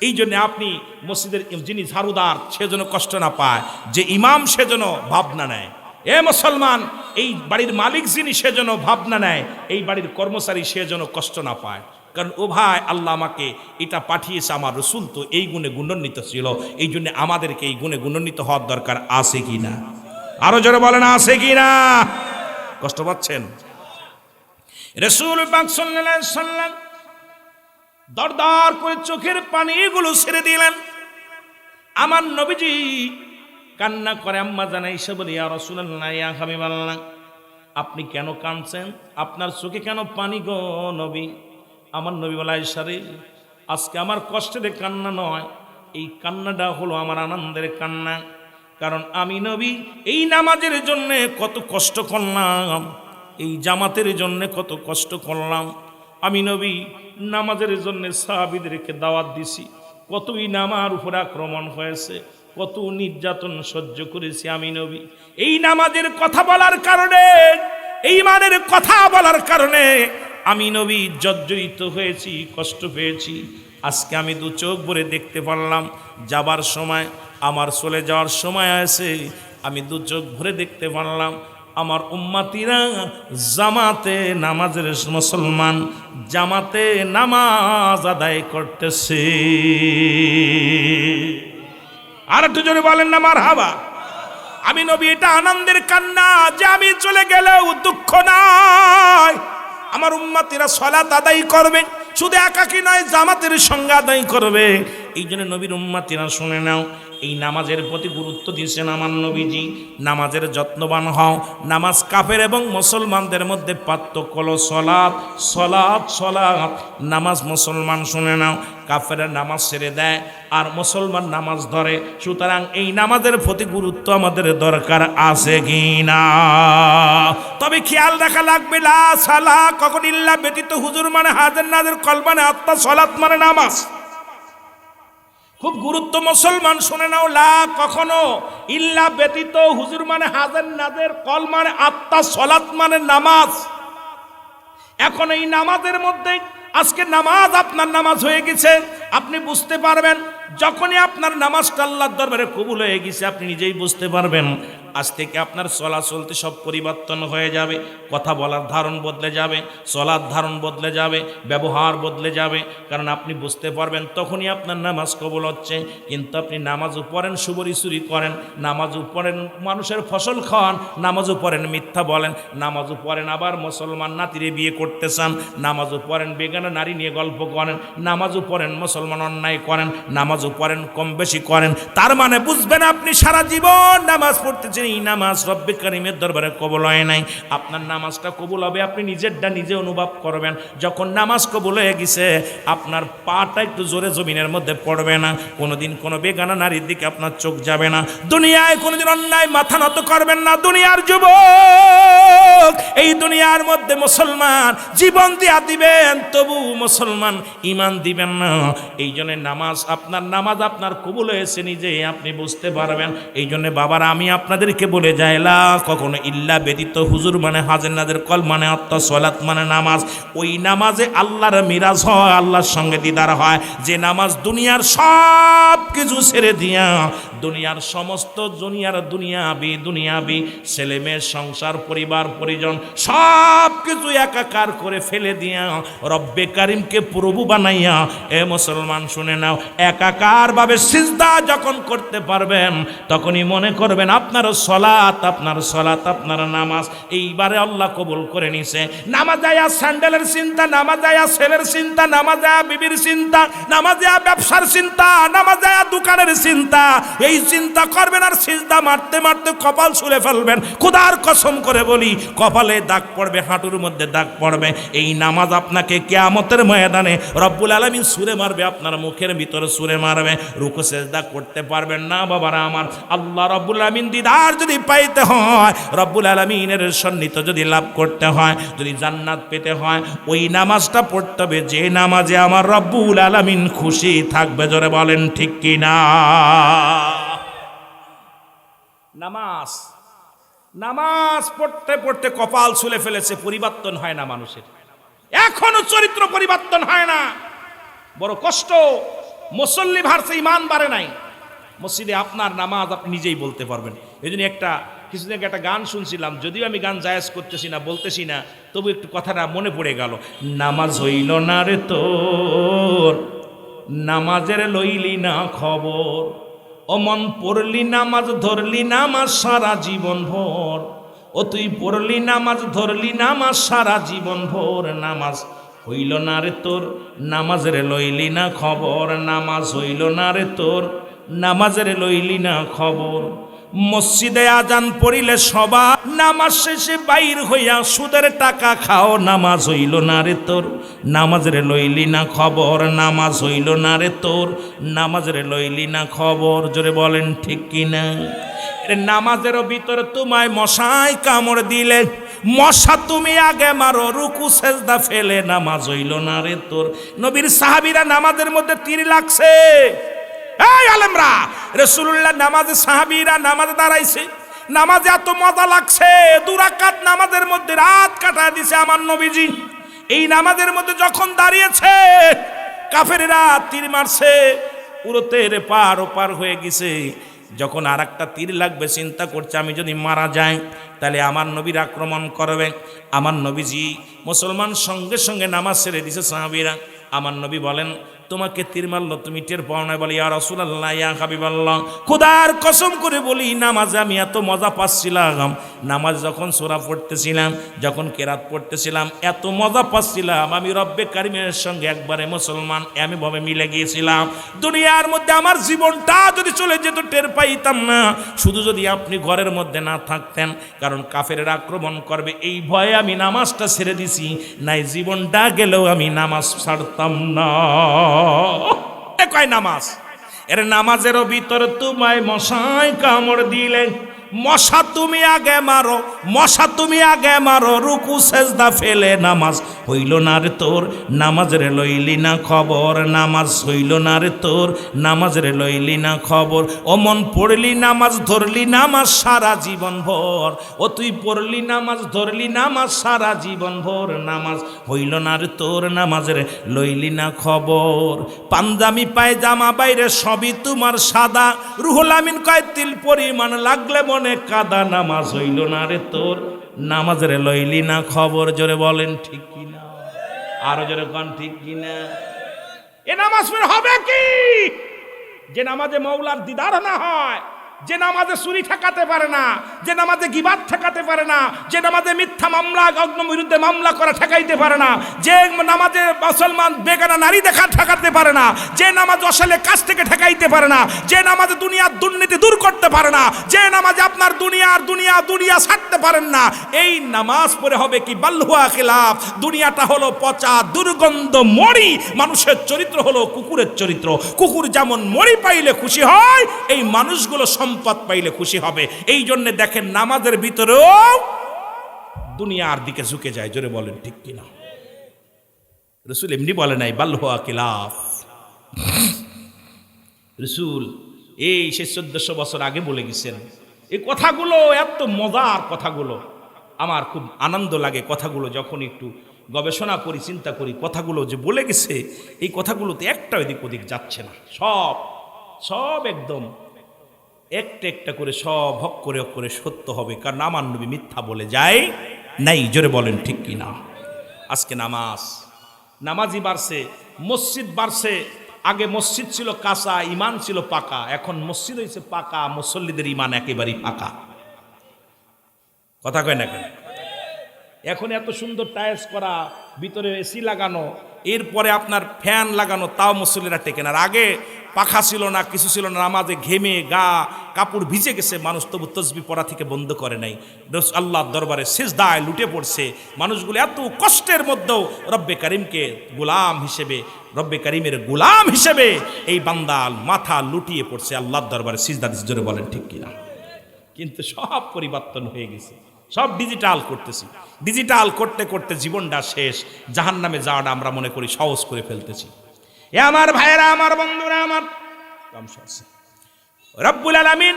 এই জন্য আপনি মসজিদের যিনি ঝাড়ুদার সে যেন কষ্ট না পায়, যে ইমাম সে যেন ভাবনা নেয়, এ মুসলমান এই বাড়ির মালিক যিনি সে যেন ভাবনা নেয়, এই বাড়ির কর্মচারী সে যেন কষ্ট না পায়। কারণ ও ভাই, আল্লাহ আমাকে এটা পাঠিয়েছে, আমার রসুল তো এই গুণে গুণান্বিত ছিল, এই জন্য আমাদেরকে এই গুণে গুণান্বিত হওয়ার দরকার আছে কি না, আরো জোরে বলেন আছে কি না। কষ্ট পাচ্ছেন? রাসূল পাক সাল্লাল্লাহু আলাইহি ওয়াসাল্লাম দরদর করে চোখের পানিগুলো ছেড়ে দিলেন। আমার নবীজি কান্না করে আম্মা জান আয়েশা বলে, ইয়া রাসূলুল্লাহ, ইয়া হাবিবাল্লাহ, আপনি কেন কাঁদছেন? আপনার চোখে কেন পানি গো নবী? আমার নবী বলে, আয়েশা রে, আজকে আমার কষ্টের কান্না নয়, এই কান্নাটা হলো আমার আনন্দের কান্না। কারণ আমি নবী এই নামাজের জন্য কত কষ্ট করলাম, এই জামাতের জন্য কত কষ্ট করলাম। আমি নবী নামাজের জন্য সাহাবীদেরকে দাওয়াত দিছি, কতই নামার উপর আক্রমণ হয়েছে, কত নির্যাতন সহ্য করেছি আমি নবী। এই নামাজের কথা বলার কারণে, এই ইমানের কথা বলার কারণে আমি নবী জর্জরিত হয়েছি, কষ্ট পেয়েছি। আজকে আমি দু চোখ ভরে দেখতে পারলাম, যাবার সময় আমার চলে যাওয়ার সময় আছে, আমি দু চোখ ভরে দেখতে পারলাম আমার উম্মাতিরা জামাতে নামাজের মুসলমান জামাতে নামাজ আদায় করতেছে। আর একটু জোরে বলেন না মারহাবা। আমি নবী এটা আনন্দের কান্না যে আমি চলে গেলেও দুঃখ নাই, আমার উম্মাতিরা সালাত আদায় করবে, শুধু একাকী নয় জামাতের সঙ্গে আদায় করবে। এই জন্য নবীর উম্মাতিরা শুনে নাও, এই নামাজের প্রতি গুরুত্ব দিয়েছেন আমার নবীজি। নামাজের যত্নবান হও। নামাজ কাফের এবং মুসলমানদের মধ্যে পার্থক্য হলো সলাৎ, সলাৎ, সলাৎ। নামাজ মুসলমান শুনে নাও, কাফের নামাজ ছেড়ে দেয় আর মুসলমান নামাজ ধরে। সুতরাং এই নামাজের প্রতি গুরুত্ব আমাদের দরকার আছে কি না? তবে খেয়াল রাখা লাগবে, লা সালাহ কখন ইল্লা ব্যতীত, হুজুর মানে হাজার নাজের, কল মানে আত্মা, সলাৎ মানে নামাজ। খুব গুরুত্ব মুসলমান শুনে নাও, লা কখনো ইল্লা ব্যতীত, হুজুর মানে হাজার নাজের, কল মানে আত্মা, সলাৎ মানে নামাজ। এখন এই নামাজের মধ্যে আজকে নামাজ আপনার নামাজ হয়ে গেছে, আপনি বুঝতে পারবেন যখনই আপনার নামাজটা আল্লাহর দরবারে কবুল হয়ে গেছে, আপনি নিজেই বুঝতে পারবেন আজ থেকে আপনার চলাচলতে সব পরিবর্তন হয়ে যাবে, কথা বলার ধারণ বদলে যাবে, চলার ধারণ বদলে যাবে, ব্যবহার বদলে যাবে। কারণ আপনি বুঝতে পারবেন তখনই আপনার নামাজ কবুল হচ্ছে। কিন্তু আপনি নামাজও পড়েন, সুবরি চুরি করেন, নামাজও পড়েন, মানুষের ফসল খাওয়ান, নামাজও পড়েন, মিথ্যা বলেন, নামাজও পড়েন, আবার মুসলমান নাতিরে বিয়ে করতে চান, নামাজও পড়েন, বেগানা নারী নিয়ে গল্প করেন, নামাজও পড়েন, মুসলমান অন্যায় করেন, নামাজও পড়েন, কম বেশি করেন। তার মানে বুঝবেন আপনি সারা জীবন নামাজ পড়তেছেন, এই নামাজ রব্বে কারিমের দরবারে কবুল হয় নাই। আপনার নামাজটা কবুল হবে আপনি নিজেরটা নিজে অনুভব করবেন। যখন নামাজ কবুল হয়ে গেছে আপনার পাটা একটু জোরে জমিনের মধ্যে পড়বে না, কোনোদিন কোনো বেগানা নারীর দিকে আপনার চোখ যাবে না, দুনিয়ায় কোনোদিন অন্যায় মাথা নত করবেন না। দুনিয়ার যুবক, এই দুনিয়ার মধ্যে মুসলমান জীবন দিয়া দিবেন, তবু মুসলমান ইমান দিবেন না। এই জন্য নামাজ আপনার কবুল হয়েছে নিজে আপনি বুঝতে পারবেন। এই জন্য বাবারা আমি আপনাদেরকে বলে যাইলা কখনো ইল্লা ব্যতীত হুজুর মানে হাজের নাদের কল মানে আত্মা সলাত মানে নামাজ, ওই নামাজে আল্লাহর মিরাজ হয়, আল্লাহর সঙ্গে দিদার হয়। যে নামাজ দুনিয়ার সব কিছু ছেড়ে দিয়া, দুনিয়ার সমস্ত দুনিয়াবি ছেলে মেয়ে সংসার পরিবার পরিজন সব কিছু একাকার করে ফেলে দিয়া রব্বে কারিমকে প্রভু বানাইয়া, এ মুসলমান শুনে নাও, একাকার ভাবে সিজদা যখন করতে পারবেন তখনই মনে করবেন আপনার সলাত আপনার নামাজ এইবারে আল্লাহ কবুল করে নিছে। নামাজ আয়া স্যান্ডেলের চিন্তা, নামাজ আয়া ছেলের চিন্তা, নামাজ আয়া বিবির চিন্তা, নামাজ আয়া ব্যবসার চিন্তা, নামাজ আয়া দোকানের চিন্তা, এই চিন্তা করবেন আর সিজদা মারতে মারতে কপাল ছুঁড়ে ফেলবেন। খোদার কসম করে বলি কপালে দাগ পড়বে, হাঁটুর মধ্যে দাগ পড়বে। এই নামাজ আপনাকে কিয়ামতের ময়দানে রব্বুল আলামিন ছুঁড়ে মারবে, আপনার মুখের ভিতরে ছুঁড়ে মারবে। রুকু সিজদা করতে পারবেন না বাবারা আমার। আল্লাহ রব্বুল আলামিন দিদার যদি পাইতে হয়, রব্বুল আলামিনের সান্নিধ্য যদি লাভ করতে হয়, যদি জান্নাত পেতে হয়, ওই নামাজটা পড়তে হবে যে নামাজে আমার রব্বুল আলামিন খুশি থাকবে। জোরে বলেন ঠিক কি না? নামাজ পড়তে পড়তে কপাল ছুলে ফেলেছে, পরিবর্তন হয় না মানুষের, এখনো চরিত্র পরিবর্তন হয় না। বড় কষ্ট, মুসল্লি ভারছে ইমান বাড়ে নাই। মসজিদে আপনার নামাজ আপনি নিজেই বলতে পারবেন। এই জন্য কিছুদিন আগে একটা গান শুনছিলাম, যদিও আমি গান জায়েজ করতেছি না, বলতেছি না, তবু একটু কথাটা মনে পড়ে গেল। নামাজ হইল না রে তোর, নামাজের লইলি না খবর, ও মন পড়লি নামাজ ধরলি নামাজ সারা জীবন ভোর, ও তুই পড়লি নামাজ ধরলি নামাজ সারা জীবন ভোর, নামাজ হইল না রে তোর, নামাজের লইলি না খবর, নামাজ হইল না রে তোর, নামাজের লইলি না খবর। মসজিদে আজান পড়িলে সবার, নামাজ শেষে বাইর হইয়া সুদের টাকা খাও, নামাজ হইল না রে তোর, নামাজের লইলি না খবর, নামাজ হইল না রে তোর, নামাজের লইলি না খবর। জোরে বলেন ঠিক কিনা? নামাজের ভিতরে তোমায় মশায় কামড় দিলে, মশা তুমি আগে মারো, রুকু সেজদা ফেলে, নামাজ হইল না রে তোর। নবীর সাহাবীরা নামাজের মধ্যে তীর লাগছে। এই আলেমরা, রাসূলুল্লাহ নামাজে, সাহাবীরা নামাজে দাঁড়াইছে, নামাজে এত মজা লাগছে, 2 রাকাত নামাজের মধ্যে রাত কাটায় দিছে আমার নবীজি। এই নামাজের মধ্যে যখন দাঁড়িয়েছে কাফেররা তীর মারছে, পুরোতের পার ওপার হয়ে গেছে। যখন আর একটা তীর লাগবে চিন্তা করছে আমি যদি মারা যাই তাহলে আমার নবীর আক্রমণ করবে। আমার নবীজি মুসলমান সঙ্গে সঙ্গে নামাজ ছেড়ে দিছে। সাহাবীরা, আমার নবী বলেন তোমাকে তীর মারলো তুমি টের পাও না? বলি ইয়া রাসূলুল্লাহ, ইয়া হাবিবাল্লাহ, খোদার কসম করে বলি নামাজে আমি এত মজা পাচ্ছিলাম, নামাজ যখন সূরা পড়তেছিলাম, যখন কেরাত পড়তেছিলাম, এত মজা পাচ্ছিলাম, আমি রব্বে কারিমের সঙ্গে একবারে মুসলমান আমি ভাবে মিলে গিয়েছিলাম। দুনিয়ার মধ্যে আমার জীবনটা যদি চলে যেত টের পাইতাম না, শুধু যদি আপনি ঘরের মধ্যে না থাকতেন, কারণ কাফেরের আক্রমণ করবে এই ভয়ে আমি নামাজটা ছেড়ে দিছি, নাই জীবনটা গেলেও আমি নামাজ ছাড়তাম না। কয় নামাজ, এর নামাজেরও ভিতরে তোমায় মশায় কামড় দিলে, মশা তুমি আগে মারো, মশা তুমি আগে মারো, রুকু সেজদা ফেলে, নামাজ হইল না রে তোর, নামাজের লইলি না খবর, নামাজ হইল না রে তোর, নামাজের লইলি না খবর। ও মন পড়লি নামাজ ধরলি নামাজ সারা জীবন ভোর, ও তুই পড়লি নামাজ ধরলি নামাজ সারা জীবন ভোর, নামাজ হইল না রে তোর, নামাজের লইলি না খবর। পাঞ্জামি পায়জামা বাইরে সবই তোমার সাদা, রুহুল আমিন কয় তিল পরিমাণ লাগলে জীবনে কাদা নামাজ হইল না রে তোর, নামাজের লইলি না খবর। জোরে বলেন ঠিক কিনা, আরো জোরে কোন ঠিক কিনা। এ নামাজ পড়ে হবে কি? যে নামাজে মওলার দিদার না হয়, যে নামাজে চুরি ঠেকাতে পারে না, যে নামাজে গিবাত ঠেকাতে পারে না, যে নামাজে মিথ্যা মামলা অগ্ন বিরুদ্ধে মামলা করা ঠেকাইতে পারে না, যে নামাজে মুসলমান বেগানা নারী দেখা ঠেকাতে পারে না, যে নামাজ অশ্লীল কাজ থেকে ঠেকাইতে পারে না, যে নামাজে দুনিয়ার দুর্নীতি দূর করতে পারে না, যে নামাজে আপনার দুনিয়া ছাড়তে পারেন না, এই নামাজ পড়ে হবে কি বাল্হুয়া খিলাফ। দুনিয়াটা হলো পচা দুর্গন্ধ মরি, মানুষের চরিত্র হলো কুকুরের চরিত্র। কুকুর যেমন মরি পাইলে খুশি হয়, এই মানুষগুলো সম্পদ পাইলে খুশি হবে। এই জন্য দেখেন নামাজের ভিতরেও দুনিয়ার দিকে ঝুঁকে যায়। জোরে বলেন ঠিক কিনা। রাসূল এমনি বলে নাই বাল্হুয়া খিলাফ। রাসূল এই 1400 বছর আগে বলে গেছেন। এই কথাগুলো এত মজার কথাগুলো, আমার খুব আনন্দ লাগে কথাগুলো যখন একটু গবেষণা করি, চিন্তা করি। কথাগুলো যে বলে গেছে, এই কথাগুলোতে একটা এদিক ওদিক যাচ্ছে না, সব একদম একটা একটা করে সব হক করে সত্য হবে। কারণ আমার নবী মিথ্যা বলে যায় নাই। জোরে বলেন ঠিক কিনা। আজকে নামাজি বাড়ছে, মসজিদ বাড়ছে। আগে মসজিদ ছিল কাঁচা, ইমান ছিল পাকা। এখন মসজিদ হয়েছে পাকা, মুসল্লিদের ইমান একেবারেই পাকা। কথা কয় না কেন? এখন এত সুন্দর টাইলস করা, ভিতরে এসি লাগানো, এরপরে আপনার ফ্যান লাগানো, তাও মুসল্লিরা টেকে না। আর আগে পাখা ছিল না, কিছু ছিল না, নামাজে ঘেমে কাপড় ভিজে গেছে, মানুষ তবু তসবিহ পড়া থেকে বন্ধ করে নাই। আল্লাহর দরবারে সিজদায় লুটে পড়ছে। মানুষগুলো এত কষ্টের মধ্যেও রব্বে কারিমকে গোলাম হিসেবে, রব্বে কারিমের গোলাম হিসেবে এই বান্দা মাথা লুটিয়ে পড়ছে, আল্লাহর দরবারে সিজদা দিচ্ছে। জোরে বলেন ঠিক কিনা। কিন্তু সব পরিবর্তন হয়ে গেছে, সব ডিজিটাল করতেছি। ডিজিটাল করতে করতে জীবনটা শেষ। জাহান্নামে যাওয়াটা আমরা মনে করি সহজ করে ফেলতেছি। এ আমার ভাইয়েরা, আমার বন্ধুরা, আমার রব্বুল আলামিন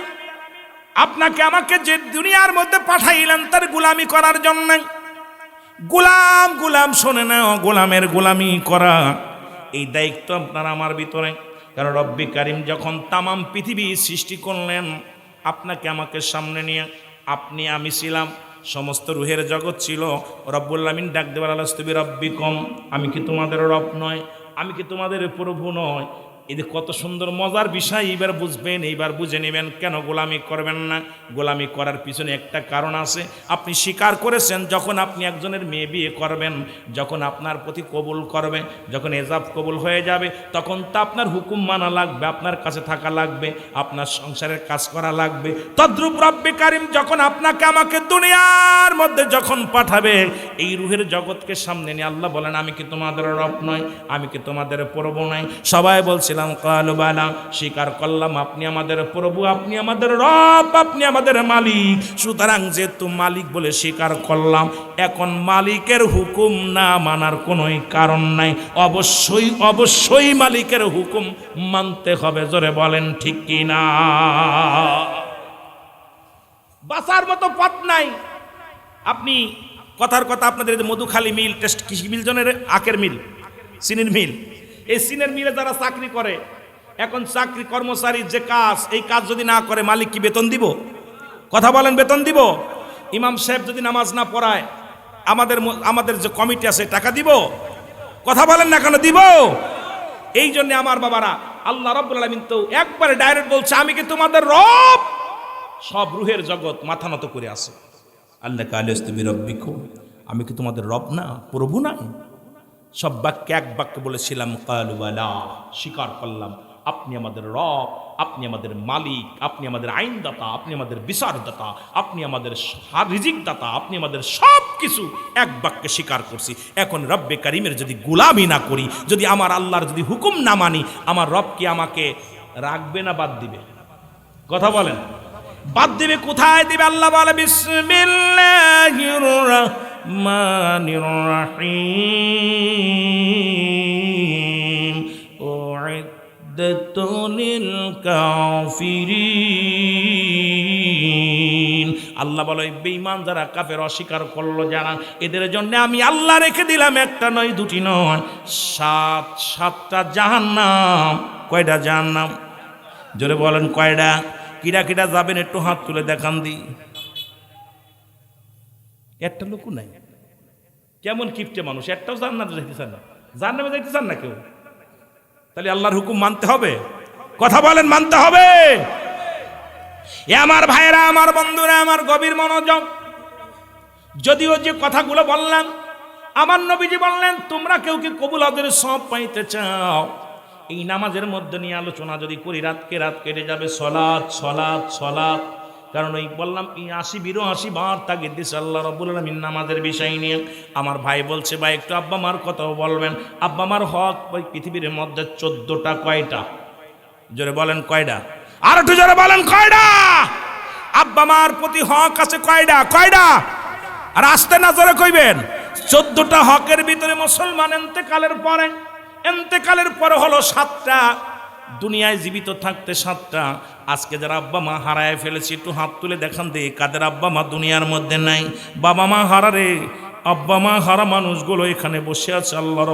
আপনাকে আমাকে যে দুনিয়ার মধ্যে পাঠাইলেন তার গোলামি করার জন্য। গোলাম শোনে না, গোলামের গোলামি করা এই দায়িত্ব আপনার আমার ভিতরে। কারণ রব্বে কারিম যখন তামাম পৃথিবী সৃষ্টি করলেন, আপনাকে আমাকে সামনে নিয়ে আপনি আমি ছিলাম, সমস্ত রুহের জগৎ ছিল। রব্বুল আলামিন ডাক দেবার আলাস্তু বিরাব্বিকুম, আমি কি তোমাদের রব নয়? আমি কি তোমাদের প্রভু নয়? এই যে কত সুন্দর মজার বিষয়, এইবার বুঝবেন, এইবার বুঝে নেবেন কেন গোলামি করবেন না। গোলামি করার পিছনে একটা কারণ আছে। আপনি স্বীকার করেছেন যখন আপনি একজনের মেয়ে বিয়ে করবেন, যখন আপনার প্রতি কবুল করবে, যখন এজাব কবুল হয়ে যাবে, তখন তো আপনার হুকুম মানা লাগবে, আপনার কাছে থাকা লাগবে, আপনার সংসারের কাজ করা লাগবে। তদ্রূপ রব্বে কারিম যখন আপনাকে আমাকে দুনিয়ার মধ্যে যখন পাঠাবে, এই রুহের জগৎকে সামনে নিয়ে আল্লাহ বলেন, আমি কি তোমাদের রব নয়? আমি কি তোমাদের প্রভু নয়? সবাই বলছিলাম কালু বালা, স্বীকার করলাম আপনি আমাদের প্রভু, আপনি আমাদের রব, আপনি আমাদের মালিক। সুতরাং যেহেতু মালিক বলে স্বীকার করলাম, এখন মালিকের হুকুম না মানার কোনো কারণ নাই। অবশ্যই মালিকের হুকুম মানতে হবে। জোরে বলেন ঠিক কিনা। বাঁচার মতো পথ নাই। আপনি কথার কথা, আপনাদের মধুখালী মিল, টেস্ট কৃষি মিল, জনের আখের মিল, চিনির মিল, এই চিনের মিলে যারা চাকরি করে, এখন চাকরি কর্মচারীর যে কাজ, এই কাজ যদি না করে মালিক কি বেতন দিব? কথা বলেন, বেতন দিব? ইমাম সাহেব যদি নামাজ না পড়ায়, আমাদের যে কমিটি আছে টাকা দিব? কথা বলেন না কেন, দিব? এই জন্য আমার বাবারা, আল্লাহ রাব্বুল আলামিন তো একবারে ডাইরেক্ট বলছে, আমি কি তোমাদের রব? সব রুহের জগৎ মাথা নত করে আছে। আল্লাহ কালাস্তু বিরাব্বিকুম, আমি কি তোমাদের রব না, প্রভু না? সব বাক্যে এক বাক্য বলেছিলাম কালু বালা, স্বীকার করলাম আপনি আমাদের রব, আপনি আমাদের মালিক, আপনি আমাদের আইনদাতা, আপনি আমাদের বিচারদাতা, আপনি আমাদের রিজিক দাতা, আপনি আমাদের সব কিছু এক বাক্যে স্বীকার করছি। এখন রব্বে কারিমের যদি গোলামি না করি, যদি আমার আল্লাহর যদি হুকুম না মানি, আমার রব কি আমাকে রাখবে না বাদ দিবে? কথা বলেন, বাদ দিবে? কোথায় দিবে? আল্লাহ বলে বিসমিল্লাহির রাহমানির রাহিম, উইদ্দাতু লিল কাফিরিন। আল্লাহ বলে বেঈমান যারা, কাফের, অস্বীকার করলো যারা, এদের জন্য আমি আল্লাহ রেখে দিলাম একটা নয়, দুটি নয়, সাতটা জাহান্নাম। কয়টা জাহান্নাম? জোরে বলেন কয়টা? কিরা কিরা যাবেন একটু হাত তুলে দেখান দি। একটা লোকও নাই। কেমন কিপটে মানুষ, একটাও জান্নাতে যাইতে চান না, জান্নাতে যাইতে চান না কেউ। তাহলে আল্লাহর হুকুম মানতে হবে, কথা বলেন মানতে হবে। এ আমার ভাইরা, আমার বন্ধুরা, আমার গভীর মনোযোগ। যদিও যে কথাগুলো বললাম, আমার নবীজি বললেন তোমরা কেউ কি কবুল হজের সব পাইতে চাও, এই নামাজের মধ্যে নিয়ে আলোচনা যদি করি রাতকে রাত কেটে যাবে। সলাৎ সলাৎ সলাৎ, কারণ ওই বললাম ৮০-৮২ বার তাগিদ দিছে আল্লাহ রাব্বুল আলামিন নামাজের বিষয় নিয়ে। আমার ভাই বলছে ভাই একটু আব্বা মার কথাও বলবেন। আব্বা মার হক ওই পৃথিবীর মধ্যে 14টা। কয়টা? জোরে বলেন কয়টা? আর একটু জোরে বলেন কয়টা? আব্বা মার প্রতি হক আছে কয়টা? কয়টা? আর আস্তে না জোরে কইবেন। 14টা হকের ভিতরে মুসলমান এন্তেকালের পরে হলো 7টা। দুনিয়ায় জীবিত থাকতে 7টা। আজকে যারা আব্বা মা হারায় ফেলেছি একটু হাত তুলে দেখান দে কাদের আব্বা মা দুনিয়ার মধ্যে নাই। বাবা মা হারারে, আব্বা মা হারা মানুষগুলো এখানে বসে আছে। আল্লাহ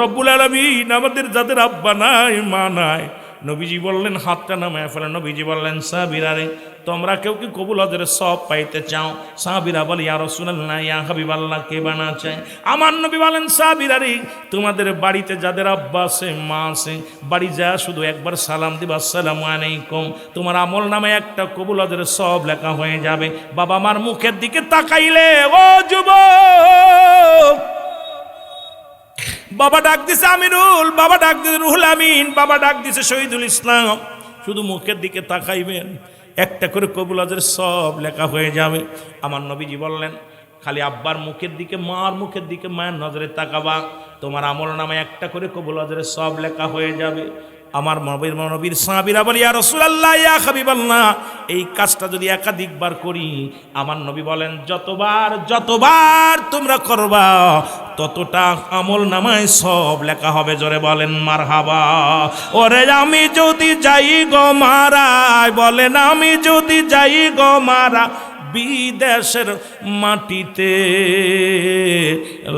রব্বুল আলামিন আমাদের যাদের আব্বা নাই মা নাই, নবীজি বললেন হাতটা নামায় ফেলেন। নবীজি বললেন সাহাবীরা রে তোমরা কেউ কি কবুল হজের সব পাইতে চাও? সাহাবীরা বলে ইয়া রাসূলুল্লাহ ইয়া হাবিবাল্লাহ, কে বানা চায়? আমার নবী বলেন সাহাবীরা রে তোমাদের বাড়িতে যাদের আব্বা আছে মা আছে, বাড়ি যা শুধু একবার সালাম দিবা আসসালামু আলাইকুম, তোমার আমল নামে একটা কবুল হজের সব লেখা হয়ে যাবে। বাবা মার মুখের দিকে তাকাইলে ও যুবক, বাবা ডাক দিছে আমিরুল, বাবা ডাক দিছে রুহুল আমিন, বাবা ডাক দিছে শহীদুল ইসলাম, শুধু মুখের দিকে তাকাইবেন একটা করে কবুল হজের সব লেখা হয়ে যাবে। আমার নবীজি বললেন খালি আব্বার মুখের দিকে মার মুখের দিকে মায়ের নজরে তাকাবা, তোমার আমল নামে একটা করে কবুল হজের সব লেখা হয়ে যাবে। আমার নবীর সাহাবীরা বলে ইয়া রাসূলুল্লাহ ইয়া হাবিবাল্লাহ, এই কাজটা যদি একাধিকবার করি, আমার নবী বলেন যতবার তোমরা করবা ততটা আমল নামায় সব লেখা হবে। জোরে বলেন মারহাবা। ওরে আমি যদি যাই গো মারা, বলেন আমি যদি যাই গো মারা বিদেশের মাটিতে,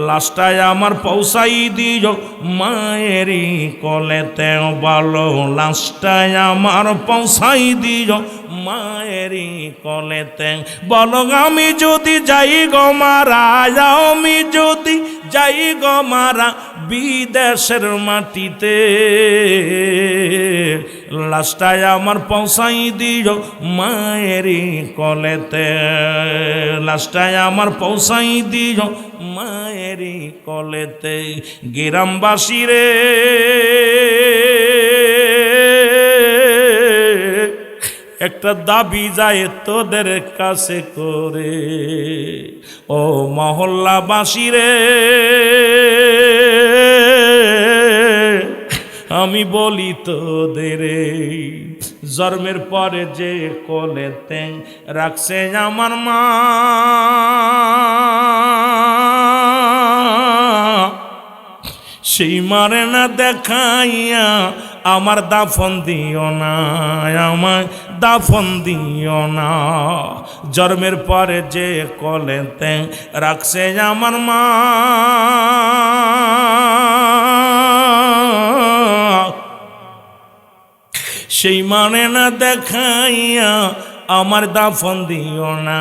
লাশটায় আমার পৌঁছাই দিও মায়েরই কলেতে, বলো লাশটায় আমার পৌঁছাই দিও মায়েরই কলেতে। বলো আমি যদি যাই গো মারা, আমি যদি যাই গো মারা বিদেশের মাটিতে, লাশটায় আমার পৌঁছাই দিও মায়েরই কলেতে, লাশটায় আমার পৌঁছাই দিও মায়েরই কলেতে। গ্রামবাসী রে একটা দাবি যায় তোদের কাছে করে, ও মহল্লাবাসী রে আমি বলি তোদের, জন্মের পরে যে কোলেতে রাখছে আমার মা, সেই মারে না দেখাইয়া আমার দাফন দিও না, আমার দাফন দিও না। জন্মের পরে যে কোলেতে রাখছে আমার মা, সেই মানে না দেখাইয়া আমার দাফন দিও না।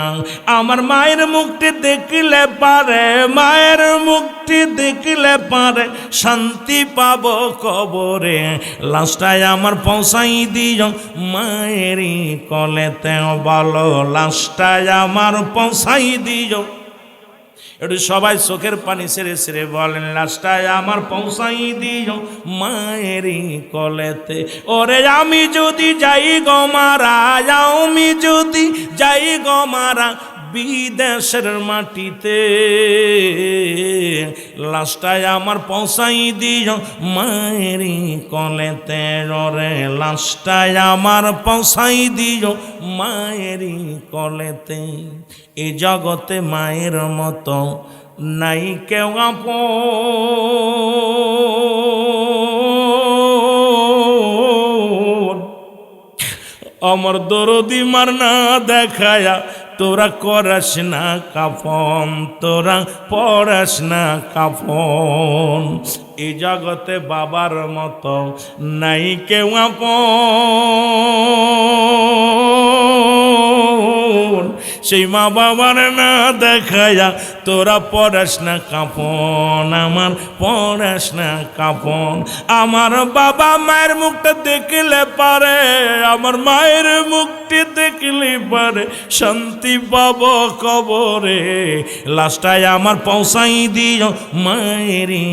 আমার মায়ের মুখটি দেখলে পারে, মায়ের মুখটি দেখলে পারে শান্তি পাবো কবরে, লাশটায় আমার পৌঁছাই দিও মায়েরই কলেতে, বলো লাশটায় আমার পৌঁছাই দিও। একটু সবাই চোখের পানি ছেড়ে ছেড়ে বলেন লাশটায় আমার পৌঁছাই দিও মায়েরই কলেতে। ওরে আমি যদি যাই গো মারা, আমি যদি যাই গো মারা বিদেশের মাটিতে, লাশটায় আমার পৌঁছাই দিও মায়েরই কলেতে, ওরে লাশটায় আমার পৌঁছাই দিও মায়েরই কলেতে। এই জগতে মায়ের মতো নাই কেউ আপন, আমার দরদি মার না দেখায়া তোরা করাস না কাফন, তোরা পড়াস না কাফন। এই জগতে বাবার মতো নাই কেউ আপন, সেই মা বাবার না দেখায়া তোরা পড়াস না কাপন, আমার পড়াস না কাপন। আমার বাবা মায়ের মুখটা দেখলে পারে, আমার মায়ের মুখটি দেখলে পারে শান্তি পাবো কবরে। লাশটায় আমার পৌঁছাই দিও মায়েরই,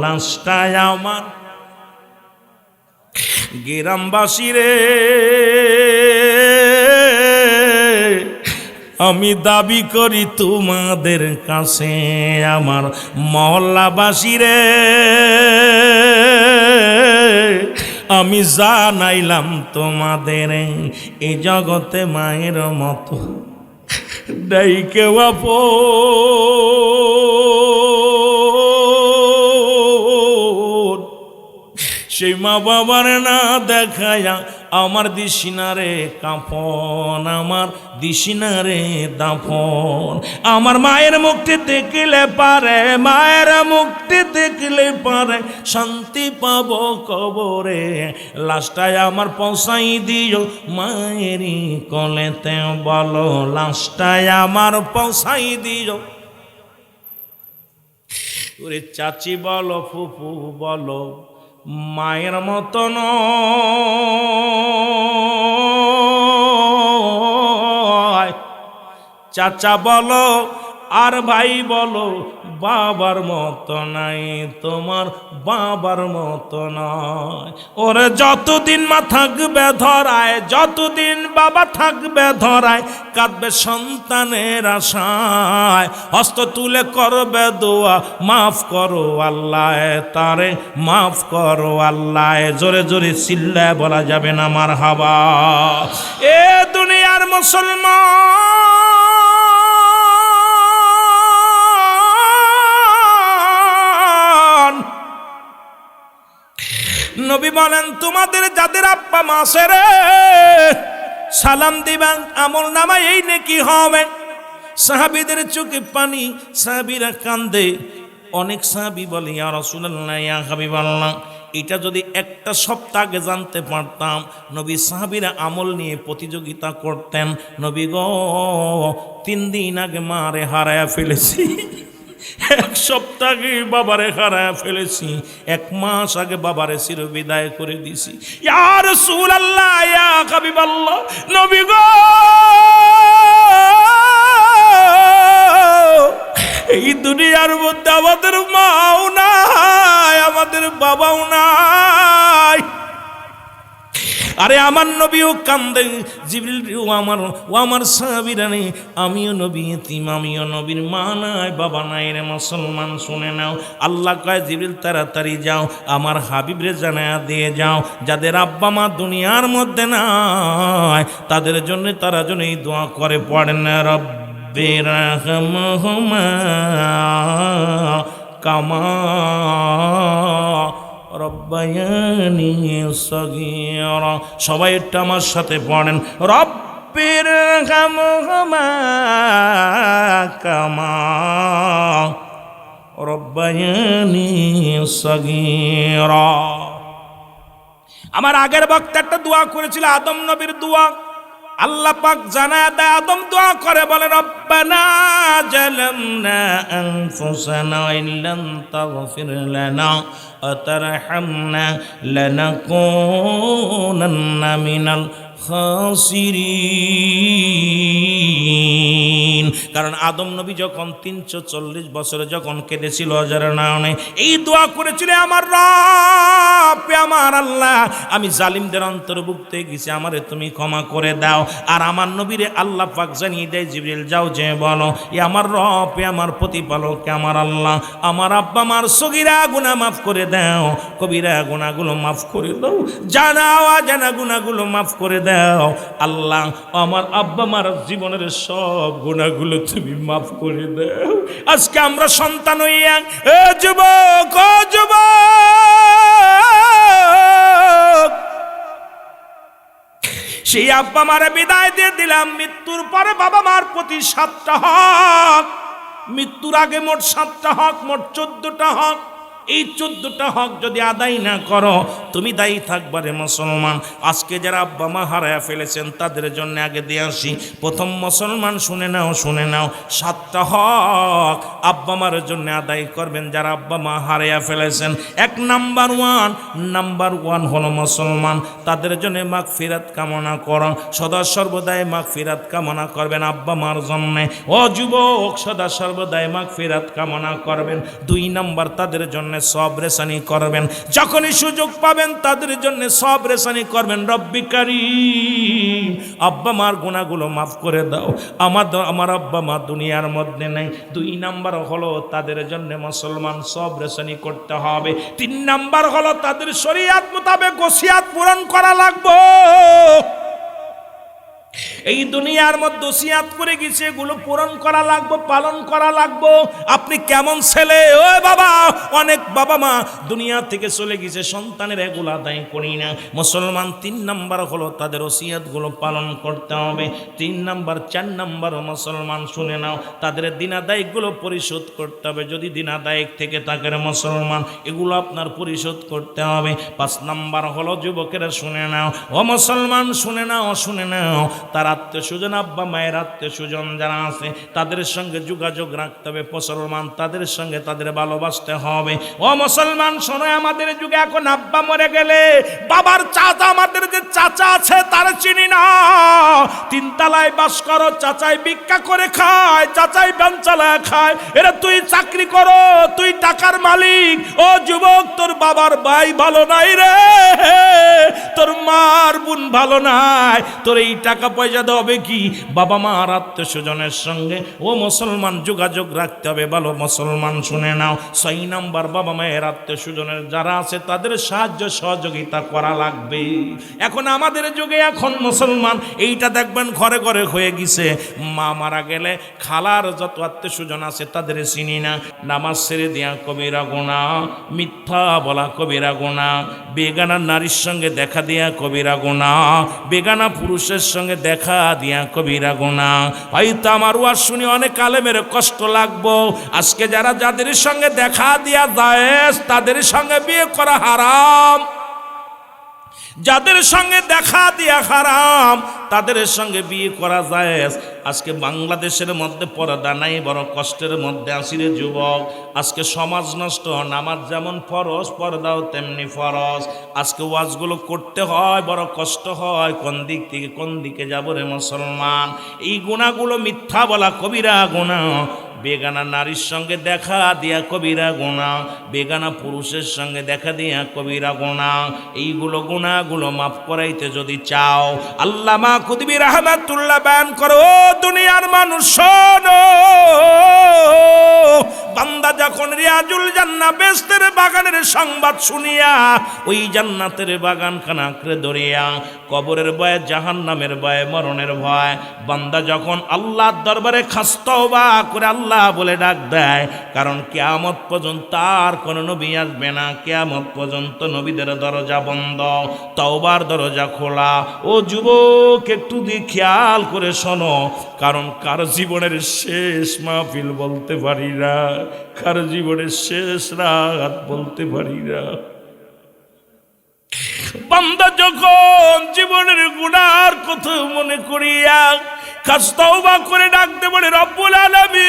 লাশটায় আমার। গ্রামবাসী রে, আমি দাবি করি তোমাদের কাছে, আমার মহল্লাবাসী রে, আমি জানাইলাম তোমাদের এই জগতে মায়ের মতো নাই কেউ আপন। সেই মা বাবার না দেখায়া আমার দিশিনারে কাফন, আমার দিশিনারে দাফন। আমার মায়ের মুখটি দেখলে পারে, মায়ের মুখটি দেখলে পারে শান্তি পাবো কবরে। লাশটায় আমার পৌঁছাই দিও মায়েরই কলেতে, বলো লাশটায় আমার পৌঁছাই দিও। ওরে চাচি বলো, ফুফু বলো, মায়ের মতো নয়। চাচা বলো আর ভাই বলো, বাবার মতো নাই, তোমার বাবার মতো নয়। ওরে যতদিন মা থাকবে ধরায়, যতদিন বাবা থাকবে ধরায়, কাঁদবে সন্তানের আশায়, হস্ত তুলে করবে দোয়া, মাফ করো আল্লাহ তারে, মাফ করো আল্লাহ। জোরে জোরে চিল্লায় বলা যাবে না মারহাবা। এ দুনিয়ার মুসলমান, নবী বলেন তোমাদের যাদের আব্বা মা আছে রে, সালাম দিবেন, আমল নামায় এই নেকি হবে। সাহাবীদের চোখে পানি, সাহাবীরা কান্দে। অনেক সাহাবী বলে ইয়া রাসূলুল্লাহ, ইয়া হাবিবাল্লাহ, এটা যদি একটা সপ্তাহ আগে জানতে পারতাম। নবী সাহাবীরা আমল নিয়ে প্রতিযোগিতা করতেন। নবী গো 3 দিন আগে মারে হারায়া ফেলেছি, 1 সপ্তাহ আগে বাবারে হারায়া ফেলেছি, 1 মাস আগে বাবারে চির বিদায় করে দিছি। ইয়া রাসূলুল্লাহ, ইয়া হাবিবাল্লাহ, নবী গো এই দুনিয়ার মধ্যে আমাদের মাও নাই, আমাদের বাবাও নাই। আরে আমার নবীও কান্দে, জিবরিল ও আমার সাহাবীরা নেই, আমিও নবী এতিম, আমিও নবীর মা নাই বাবা নাই রে মুসলমান শুনে নাও। আল্লাহ কয় জিবরিল তাড়াতাড়ি যাও, আমার হাবিবরে জানায়া দিয়ে যাও, যাদের আব্বা মা দুনিয়ার মধ্যে নাই তাদের জন্য, তারা জন্য এই দোয়া করে পড়েন, রব্বি রাহমহুমা কামা রব্বায়ানি সগীরা। সবাই একটু আমার সাথে পড়েন, রব্বি রাহমহুমা কামা রব্বায়ানি সগীরা। আমার আগের বক্তা একটা দোয়া করেছিল, আদম নবীর দোয়া। আল্লাহ পাক জানায় দেয়, আদম দোয়া করে বলে, রব্বানা জালামনা আনফুসানা ইল্লাম তাগফির লানা ওয়া তারহামনা লানাকুনান্না মিনাল খাসিরিন। কারণ আদম নবী যখন 340 বছরে যখন কেঁদেছিল অজানা নামে, এই দোয়া করেছিল, আমার রব, আমার আল্লাহ, আমি জালিমদের অন্তর্ভুক্ত গেছি, আমারে তুমি ক্ষমা করে দাও। আর আমার নবীরে আল্লাহ পাক জানিয়ে দেয়, জিবরিল যাও যে বলো, এ আমার রব, আমার প্রতিপালক, আমার আল্লাহ, আমার আব্বা মার সগীরা গুনাহ মাফ করে দাও, কবিরা গুনাহগুলো মাফ করে দাও, জানা অজানা গুনাহগুলো মাফ করে দাও। আল্লাহ আমার আব্বা মার জীবনের সব গুনাহগুলো তুমি মাফ করে দাও। আজকে আমরা সন্তান হইয়া, এ যুবক, ও যুবক, সেই আব্বা মারে বিদায় দিয়ে দিলাম। মৃত্যুর পরে বাবা মার প্রতি 7টা হক, মৃত্যুর আগে মোট 7টা হক, মোট 14টা হক। এই 14টা হক যদি আদায় না করো, তুমি দায়ী থাকবা রে মুসলমান। আজকে যারা আব্বা মা হারায়া ফেলেছেন তাদের জন্য আগে দিয়ে আসি। প্রথম মুসলমান শুনে নাও, শুনে নাও, 7টা হক আব্বা মার জন্য আদায় করবেন যারা আব্বা মা হারায়া ফেলেছেন। নাম্বার ওয়ান হলো মুসলমান, তাদের জন্য মাগফিরাত কামনা করো, সদা সর্বদাই মাগফিরাত কামনা করবেন আব্বা মার জন্য। ও যুবক, সদা সর্বদাই মাগফিরাত কামনা করবেন। 2 নাম্বার, তাদের জন্য সবরেসানি করবেন, যখনই সুযোগ পাবেন তাদের জন্য সবরেসানি করবেন। রব্বি কারীম, আব্বা মার গুনাহগুলো মাফ করে দাও, আমার আব্বা মা দুনিয়ার মধ্যে নেই। 2 নাম্বার হলো তাদের জন্য মুসলমান সবরেসানি করতে হবে। 3 নাম্বার হলো তাদের শরীয়ত মোতাবেক ওসিয়াত পূরণ করা লাগবে। এই দুনিয়ার মধ্যে ওসিয়াত করে গেছে, এগুলো পূরণ করা লাগবে, পালন করা লাগবে। আপনি কেমন ছেলে? ও বাবা, অনেক বাবা মা দুনিয়া থেকে চলে গেছে, সন্তানের এগুলো আদায় করি না। মুসলমান 3 নাম্বার হলো তাদের ওসিয়াতগুলো পালন করতে হবে। 3 নাম্বার, 4 নাম্বার মুসলমান শুনে নাও, তাদের দিনাদায়কগুলো পরিশোধ করতে হবে। যদি দিনাদায়ক থেকে থাকে মুসলমান, এগুলো আপনার পরিশোধ করতে হবে। 5 নাম্বার হলো যুবকেরা শুনে নাও, ও মুসলমান শুনে নাও, শুনে নাও, তার আত্মীয় স্বজন, আব্বা মায়ের আত্মীয় স্বজন যারা আছে তাদের সঙ্গে যোগাযোগ রাখতে হবে। মুসলমান তাদের সঙ্গে তাদের ভালোবাসতে হবে। ও মুসলমান শোনো, আমাদের যুগে এখন আব্বা মরে গেলে বাবার চাচা, আমাদের যে চাচা আছে তার চিনি না। 3 তলায় বাস করো, চাচাই ভিক্ষা করে খায়, চাচাই ব্যান চালায় খায়। এরা তুই চাকরি করো, তুই টাকার মালিক। ও যুবক, তোর বাবার ভাই ভালো নাই রে, তোর মার বোন ভালো নাই, তোর এই টাকা পয়সা হবে কি? বাবা মার আত্মীয় স্বজনের সঙ্গে ও মুসলমান যোগাযোগ রাখতে হবে। ভালো মুসলমান শুনে নাও, 6 নাম্বার, বাবা মায়ের আত্মীয় স্বজনের যারা আছে তাদের সাহায্য সহযোগিতা করা লাগবে। এখন আমাদের যুগে এখন মুসলমান এইটা দেখবেন ঘরে ঘরে হয়ে গেছে। মা মারা গেলে খালার যত আত্মীয় স্বজন আছে তাদের চিনি না। নামাজ ছেড়ে দেয়া কবিরা গুনাহ, মিথ্যা বলা কবিরা গুনাহ, বেগানা নারীর সঙ্গে দেখা দেয়া কবিরা গুনাহ, বেগানা পুরুষের সঙ্গে দেখা দিয়া কবিরা গুনাহ। হয়তো আমার ওয়াজ শুনে অনেক আলেমের কষ্ট লাগবো। আজকে যারা যাদের সঙ্গে দেখা দিয়া জায়েজ তাদের সঙ্গে বিয়ে করা হারাম, যাদের সঙ্গে দেখা দিয়া হারাম তাদের সঙ্গে বিয়ে করা জায়েজ। আজকে বাংলাদেশের মধ্যে পর্দা নাই, বড় কষ্টের মধ্যে আসি রে যুবক। আজকে সমাজ নষ্ট, নামাজ যেমন ফরজ, পর্দাও তেমনি ফরজ। আজকে ওয়াজগুলো করতে হয়, বড় কষ্ট হয়। কোন দিক থেকে কোন দিকে যাবো রে মুসলমান? এই গুনাহগুলো মিথ্যা বলা কবিরা গুনাহ, বেগানা নারীর সঙ্গে দেখা দিয়া কবিরা গুনাহ, বেগানা পুরুষের সঙ্গে দেখা দিয়া কবিরা গুনাহ। এইগুলো গুনাহগুলো মাফ করাইতে যদি চাও, আল্লামা কুতুবী রাহমাতুল্লাহ বয়ান করো, দুনিয়ার মানুষ শোনো, বান্দা যখন রিয়াজুল জান্নাহ বেহেশতের বাগানের সংবাদ শুনিয়া ওই জান্নাতের বাগানখানা আঁকড়ে ধরিয়া কবরের ভয়ে, জাহান্নামের ভয়ে, মরণের ভয়, বান্দা যখন আল্লাহর দরবারে খাস তওবা করে আল্লাহ বলে ডাক দেয়, কারণ কিয়ামত পর্যন্ত আর কোনো নবী আসবে না। কিয়ামত পর্যন্ত নবীদের দরজা বন্ধ, তওবার দরজা খোলা। ও যুবক, একটু দিয়ে খেয়াল করে শোনো, কারণ কার জীবনের শেষ মাহফিল বলতে পারি না, কার জীবনের শেষ রাত বলতে পারি না। বান্দা যখন জীবনের গুনার কথা মনে করিয়া খাস তওবা করে ডাকতে বলে, রব্বুল আলামিন,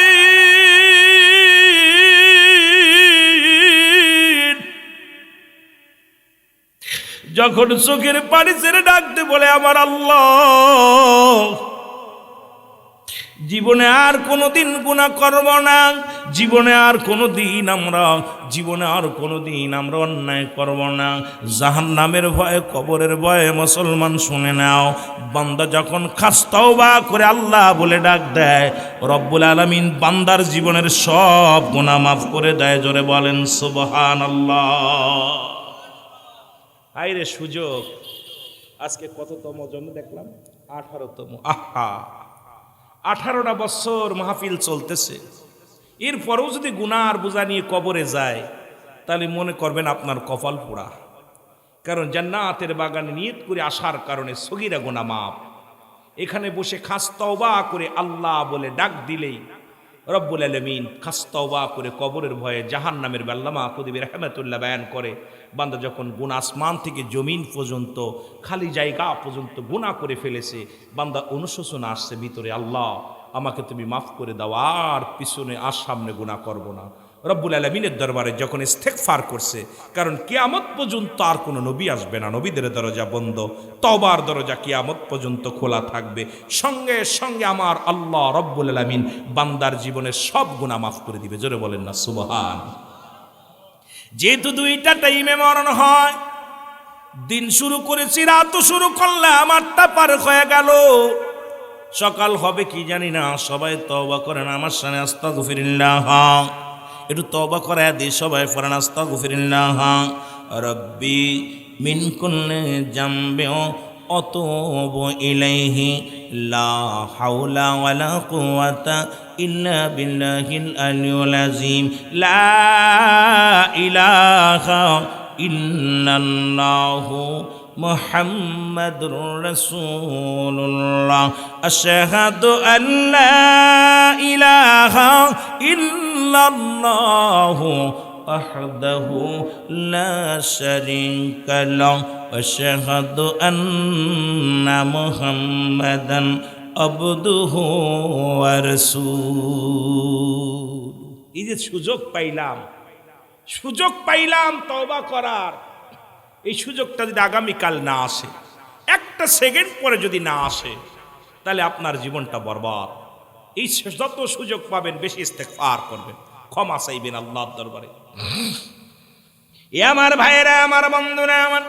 যখন চোখের পানি ছেড়ে ডাকতে বলে, আমার আল্লাহ, জীবনে আর কোনোদিন গুনাহ করব না, জীবনে আর কোনোদিন আমরা অন্যায় করব না, জাহান্নামের ভয়ে, কবরের ভয়ে। মুসলমান শুনে নাও, বান্দা যখন খাস তওবা করে আল্লাহ বলে ডাক দেয়, রব্বুল আলামিন বান্দার জীবনের সব গুনাহ মাফ করে দেয়। জোরে বলেন সুবহানাল্লাহ। আইরে সুযোগ, আজকে কততম জন্ম দেখলাম? 18তম। আহা, 18টা বছর মাহফিল চলতেছে, এরপরেও যদি গুনার বোঝা নিয়ে কবরে যায়, তাহলে মনে করবেন আপনার কপাল পোড়া। কারণ জান্নাতের বাগানে নিয়ত করে আসার কারণে সগীরা গুনাহ মাফ। এখানে বসে খাস তওবা করে আল্লাহ বলে ডাক দিলেই রব্বুল আলামিন খাস তওবা করে কবরের ভয়ে জাহান্নামের আল্লামা কুতুবী রাহমাতুল্লাহ বয়ান করে, বান্দা যখন গুনাহ আসমান থেকে জমিন পর্যন্ত খালি জায়গা পর্যন্ত গুনাহ করে ফেলেছে, বান্দা অনুশোচনা আসছে ভিতরে, আল্লাহ আমাকে তুমি মাফ করে দাও, আর পিছনে আর সামনে গুনাহ করব না। রব্বুল আলামিনের দরবারে যখন ইস্তেগফার করছে, কারণ কিয়ামত পর্যন্ত আর কোনো নবী আসবে না, নবীদের দরজা বন্ধ, তওবার দরজা কিয়ামত পর্যন্ত খোলা থাকবে। সঙ্গে সঙ্গে আমার আল্লাহ রব্বুল আলামিন বান্দার জীবনের সব গুনাহ মাফ করে দিবে। জোরে বলেন না সুবহান। যেহেতু দুইটা টাইমে মরণ হয়, দিন শুরু করেছি, রাতও শুরু করলাম, 8টা পার হয়ে গেল, সকাল হবে কি জানি না। সবাই তওবা করেন আমার সামনে, আস্তাগফিরুল্লাহ, একটু তওবা করে দিই সবাই, পড়েন আস্তাগফিরুল্লাহ রব্বি মিন কুল্লি জামবিন আতুবু ইলাইহি লা হাওলা ওয়ালা কুওয়াতা ইল্লা বিল্লাহিল আলিয়্যিল আযীম লা ইলাহা ইল্লাল্লাহু মুহাম্মাদুর রাসূলুল্লাহ আশহাদু আল্লা ইলাহা ইল্লাল্লাহু ওয়াহদাহু লা শারীকা লাহু আশহাদু আন্না মুহাম্মাদান আবদুহু ওয়া রাসূলুহু। এই যে সুযোগ পাইলাম তওবা করার, এই সুযোগটা যদি আগামীকাল না আসে, একটা সেকেন্ড পরে যদি না আসে, তাহলে আপনার জীবনটা বরবাদ। এই যত সুযোগ পাবেন বেশি ইস্তেগফার করবেন, ক্ষমা চাইবেন আল্লাহর দরবারে। এ আমার ভাইয়েরা, আমার বন্ধুরা, আমার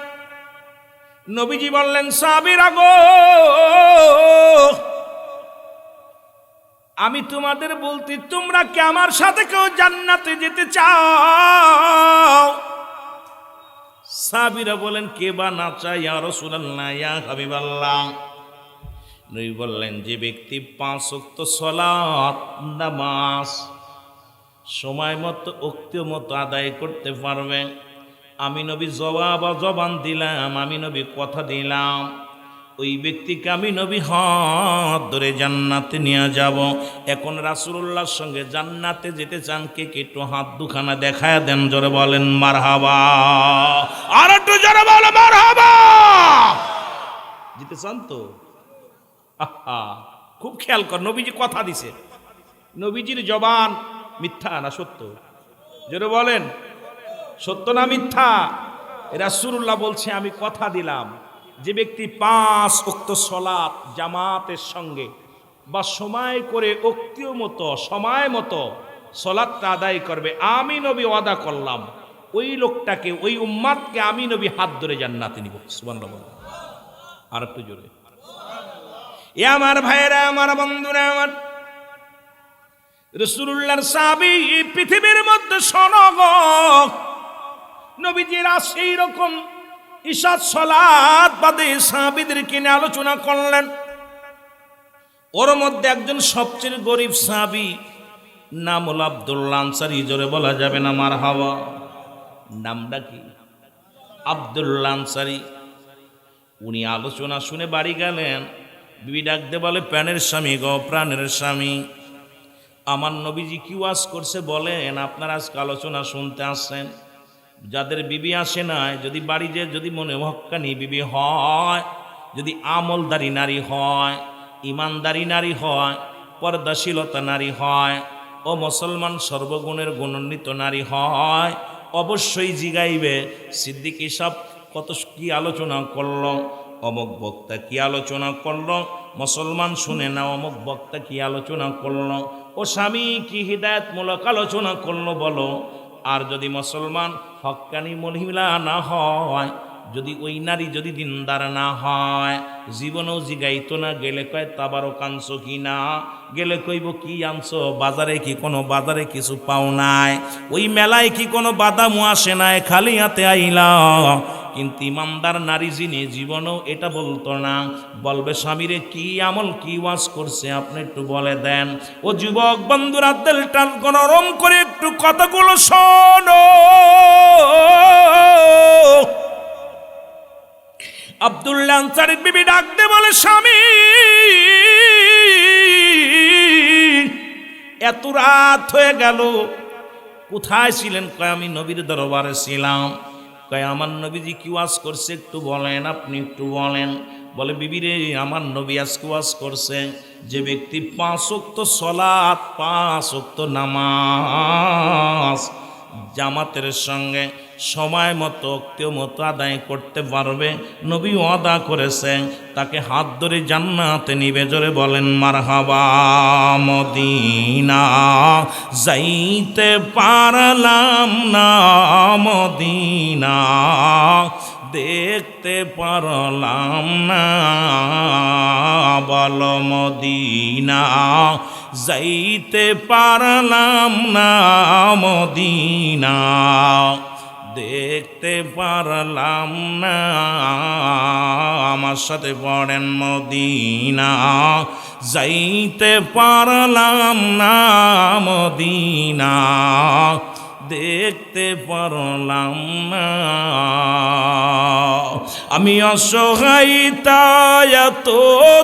নবীজি বললেন, সাহাবীরা গো, আমি তোমাদের বলতে, তোমরা কি আমার সাথে কেউ জান্নাতে যেতে চাও? সাহাবীরা বলেন, কে বা না চায় ইয়া রাসূলুল্লাহ, ইয়া হাবিবাল্লাহ। নবী বললেন, যে ব্যক্তি 5 ওয়াক্ত সালাত নামাজ সময় মতো ওক্ত মতো আদায় করতে পারবে, আমি নবী জবান দিলাম, আমি নবী কথা দিলাম, ওই ব্যক্তিকে আমি নবী হাত ধরে জান্নাতে নিয়ে যাব। এখন রাসূলুল্লাহর সঙ্গে জান্নাতে যেতে চান কে কে? একটু হাত দুখানা দেখায় দেন, জোরে বলেন মারহাবা। আর একটু জোরে বলেন মারহাবা। যেতে চান তো? খুব খেয়াল কর, নবীজি কথা দিছে, নবীজির জবান মিথ্যা না সত্য? জোরে বলেন, সত্য না মিথ্যা? রাসূলুল্লাহ বলছে, আমি কথা দিলাম, যে ব্যক্তি 5 ওয়াক্ত সালাত জামাতের সঙ্গে বা সময় করে ওক্তীয় মতো সময় মতো সালাতটা আদায় করবে, আমি নবী ওয়াদা করলাম, ওই লোকটাকে, ওই উম্মাতকে আমি নবী হাত ধরে জান্নাতে নিব। সুবহানাল্লাহ। আর একটু জোরে। এ আমার ভাইয়েরা, আমার বন্ধুরা, আমার রাসূলুল্লাহর সাহাবী পৃথিবীর মধ্যে শোনগ, নবীজির সেই রকম ইশাত সালাত বাদে সাহাবীদেরকে নিয়ে আলোচনা করলেন। ওর মধ্যে একজন সবচেয়ে গরিব সাহাবী, নাম হল আব্দুল্লাহ আনসারী। জোরে বলা যাবে না মারহাবা? নামটা কি? আব্দুল্লাহ আনসারী। উনি আলোচনা শুনে বাড়ি গেলেন, বিবি ডাকতে বলে, প্রাণের স্বামী গো, প্রাণের স্বামী, আমার নবীজি কি ওয়াজ করছে বলেন, আপনারা আজকে আলোচনা শুনতে আসছেন। যাদের বিবি আসে নাই, যদি বাড়ি যে যদি মনে হক্কানি বিবি হয়, যদি আমলদারি নারী হয়, ইমানদারি নারী হয়, পর্দাশীলতা নারী হয়, ও মুসলমান সর্বগুণের গুণান্বিত নারী হয়, অবশ্যই জিগাইবে, সিদ্দিক সাহেব কত কি আলোচনা করলো, অমুক বক্তা কি আলোচনা করলো, মুসলমান শুনে না অমুক বক্তা কি আলোচনা করলো, ও স্বামী কি হিদায়াতমূলক আলোচনা করলো বলো। আর যদি মুসলমান হক্কানি মহিলা না হয়, যদি ওই নারী যদি দিনদার না হয়, জীবনেও জিগাইতো না, গেলে কয় তাবারক আনছো কি না, গেলে কইব কি আনছো, বাজারে কি কোনো বাজারে কিছু পাও নাই, ওই মেলায় কি কোনো বাদামও আসে নাই, খালি হাতে আইলা। কিন্তু ইমানদার নারী যিনি, জীবনেও এটা বলতো না, বলবে স্বামীরে কি আমল কি ওয়াজ করছে আপনি একটু বলে দেন। ও যুবক বন্ধুরা, দিলটা নরম করে একটু কথাগুলো শোনো। আব্দুল্লাহ আনসারীর বিবি ডাকতে বলে, স্বামী এত রাত হয়ে গেল, কোথায় ছিলেন? কয় আমি নবীর দরবারে ছিলাম। কয় আমার নবীজি কি ওয়াজ করছে একটু বলেন, আপনি একটু বলেন। বলে বিবি রে, আমার নবী আজকে ওয়াজ করছে যে ব্যক্তি 5 ওয়াক্ত সলাত, 5 ওয়াক্ত নামাজ জামাতের সঙ্গে সময় মতো মতো আদায় করতে পারবে, নবী ওয়াদা করেছে তাকে হাত ধরে জান্নাতে নিবে। জোরে বলেন মারহাবা। মদিনা যাইতে পারলাম না, মদিনা দেখতে পারলাম না, বল মদিনা যাইতে পারলাম না, মদিনা দেখতে পারলাম না। আমার সাথে পড়েন, মদিনা যাইতে পারলাম না, মদিনা দেখতে পারলাম না। আমি অসহায় তাই এত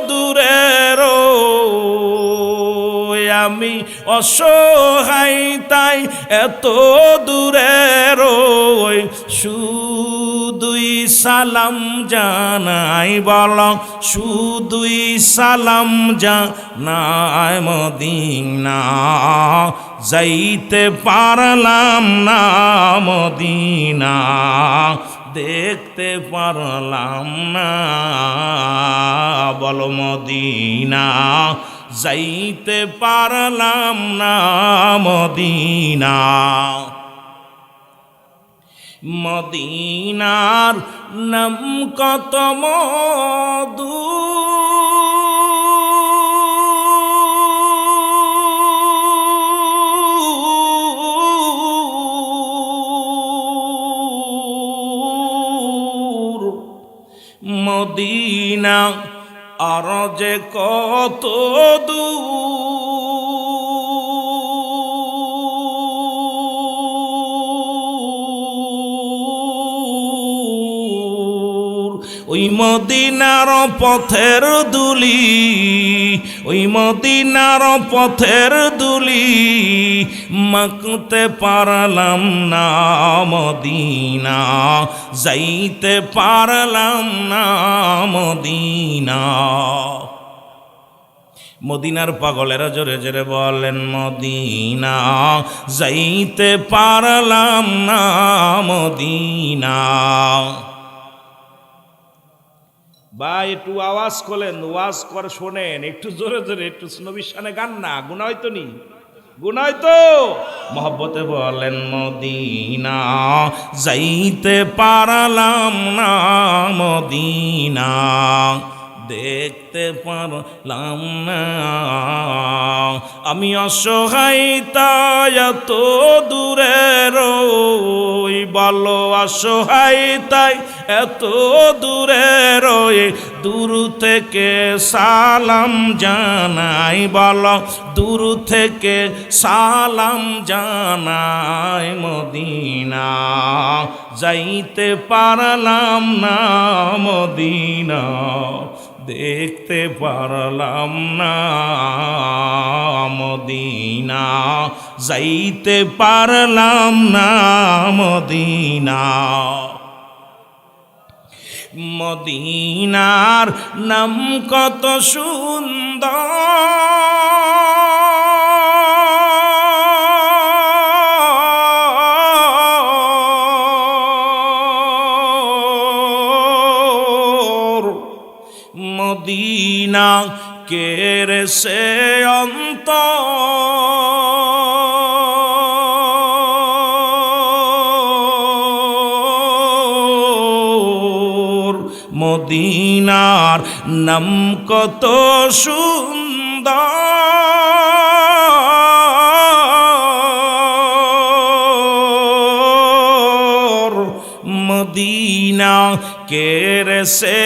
দূরের, আমি অসহায় তাই এত দূরের, শুধুই সালাম জানাই, বল শুধুই সালাম জানাই, মদিনা যাইতে পারলাম না, মদিনা দেখতে পারলাম না, বল মদিনা যাইতে পারলাম না, মদিনা। মদিনার নাম কত মধু, মদিনা আর যে কত দূর, ওই মদিনার পথের দুলি, ওই মদিনার পথের দুলি মাখতে পারলাম না, মদিনা যাইতে পারলাম না, মদিনা। মদিনার পাগলেরা জোরে জোরে বলেন, মদিনা যাইতে পারলাম না, মদিনা। ভাই একটু আওয়াজ করলেন, ওয়াজ করে শোনেন, একটু জোরে জোরে, একটু নবীর শানে গান না, গুনাহ হয়তো নি, গুনাহ হয়তো। মহব্বতে বলেন, মদিনা যাইতে পারলাম না, মদিনা দেখতে পারলাম না। আমি অসহায় তাই এত দূরের, বলো অসহায় তাই এত দূরের, দূর থেকে সালাম জানাই, বলো দূর থেকে সালাম জানাই, মদিনা যাইতে পারলাম না, মদিনা দেখতে পারলাম না, মদিনা যাইতে পারলাম না, মদিনা। মদিনার নাম কত সুন্দর, মদিনা কেড়ে সে অন্তর, মদিনার নাম কত সুন্দর, মদিনা কেড়ে সে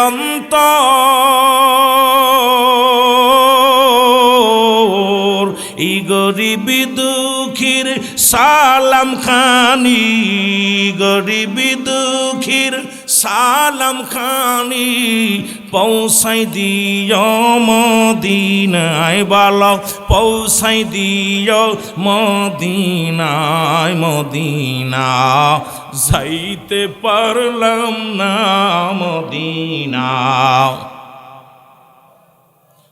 অন্তর। এই গরিব দুঃখীর সালাম খানি, গরিব দুঃখীর সালাম খানি পৌঁছাই দিও মদিনায়, বলো পৌঁছাই দিও মদিনায়। মদিনা যাইতে পারলাম না মদিনা।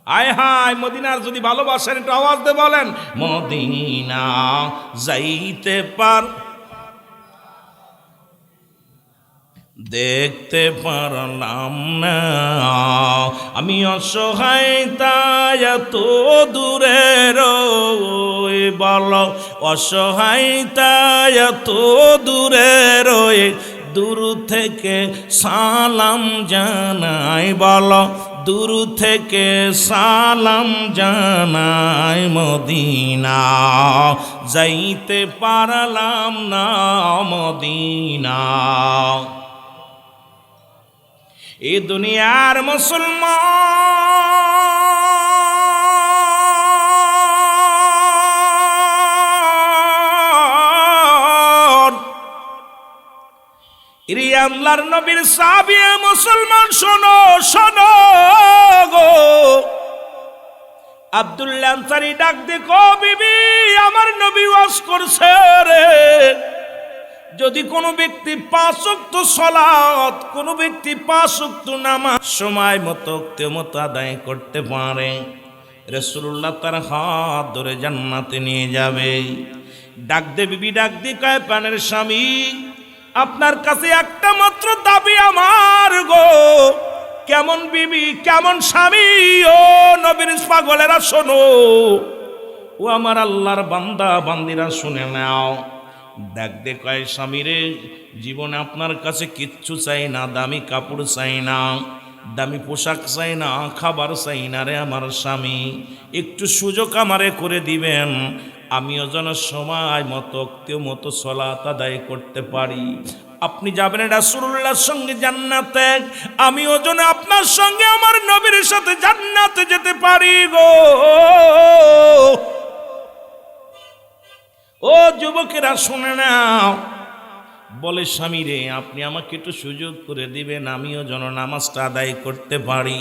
আয় হায়, মদিনার যদি ভালোবাসেন একটু আওয়াজ দিয়ে বলেন, মদিনা যাইতে পার, দেখতে পারলাম না। আমি অসহায় তাই এত দূরে রয়ে, বলো অসহায় তাই এত দূরে রয়ে, দূর থেকে সালাম জানাই, বলো দূর থেকে সালাম জানাই। মদিনা যাইতে পারলাম না মদিনা। এই দুনিয়ার মুসলমান, আল্লাহর নবীর সাহাবী মুসলমান, শোনো শোনো গো। আব্দুল্লাহ আনসারী ডাক দেখো, বিবি আমার নবী ওয়াজ করছে রে, যদি কোনো ব্যক্তি 5 ওয়াক্ত সালাত, কোনো ব্যক্তি 5 ওয়াক্ত নামাজ সময় মতো মতো আদায় করতে পারে, রাসূলুল্লাহ তার হাত ধরে জান্নাতে নিয়ে যাবে। ডাক দে বিবি, ডাক দি কয়, প্রাণের স্বামী আপনার কাছে একটা মাত্র দাবি আমার গো। কেমন বিবি, কেমন স্বামী? ও নবীর পাগলেরা শোনো, ও আমার আল্লাহর বান্দা বান্দিরা শুনে নাও। ডাক দে কয়, স্বামী রে, জীবনে আপনার কাছে কিচ্ছু চাই না, দামি কাপড় চাই না, দামি পোশাক চাই না, খাবার চাই না রে আমার স্বামী, একটু সুযোগ আমারে করে দিবেন, আমিও যেন সময় মতো সালাত আদায় করতে পারি। আপনি যাবেন রাসূলুল্লাহর সঙ্গে জান্নাতে, আমিও যেন আপনার সঙ্গে আমার নবীর সাথে জান্নাতে যেতে পারি গো। ও যুবকেরা শুনে নাও, বলে স্বামী রে, আপনি আমাকে একটু সুযোগ করে দিবেন, আমিও যেন নামাজটা আদায় করতে পারি,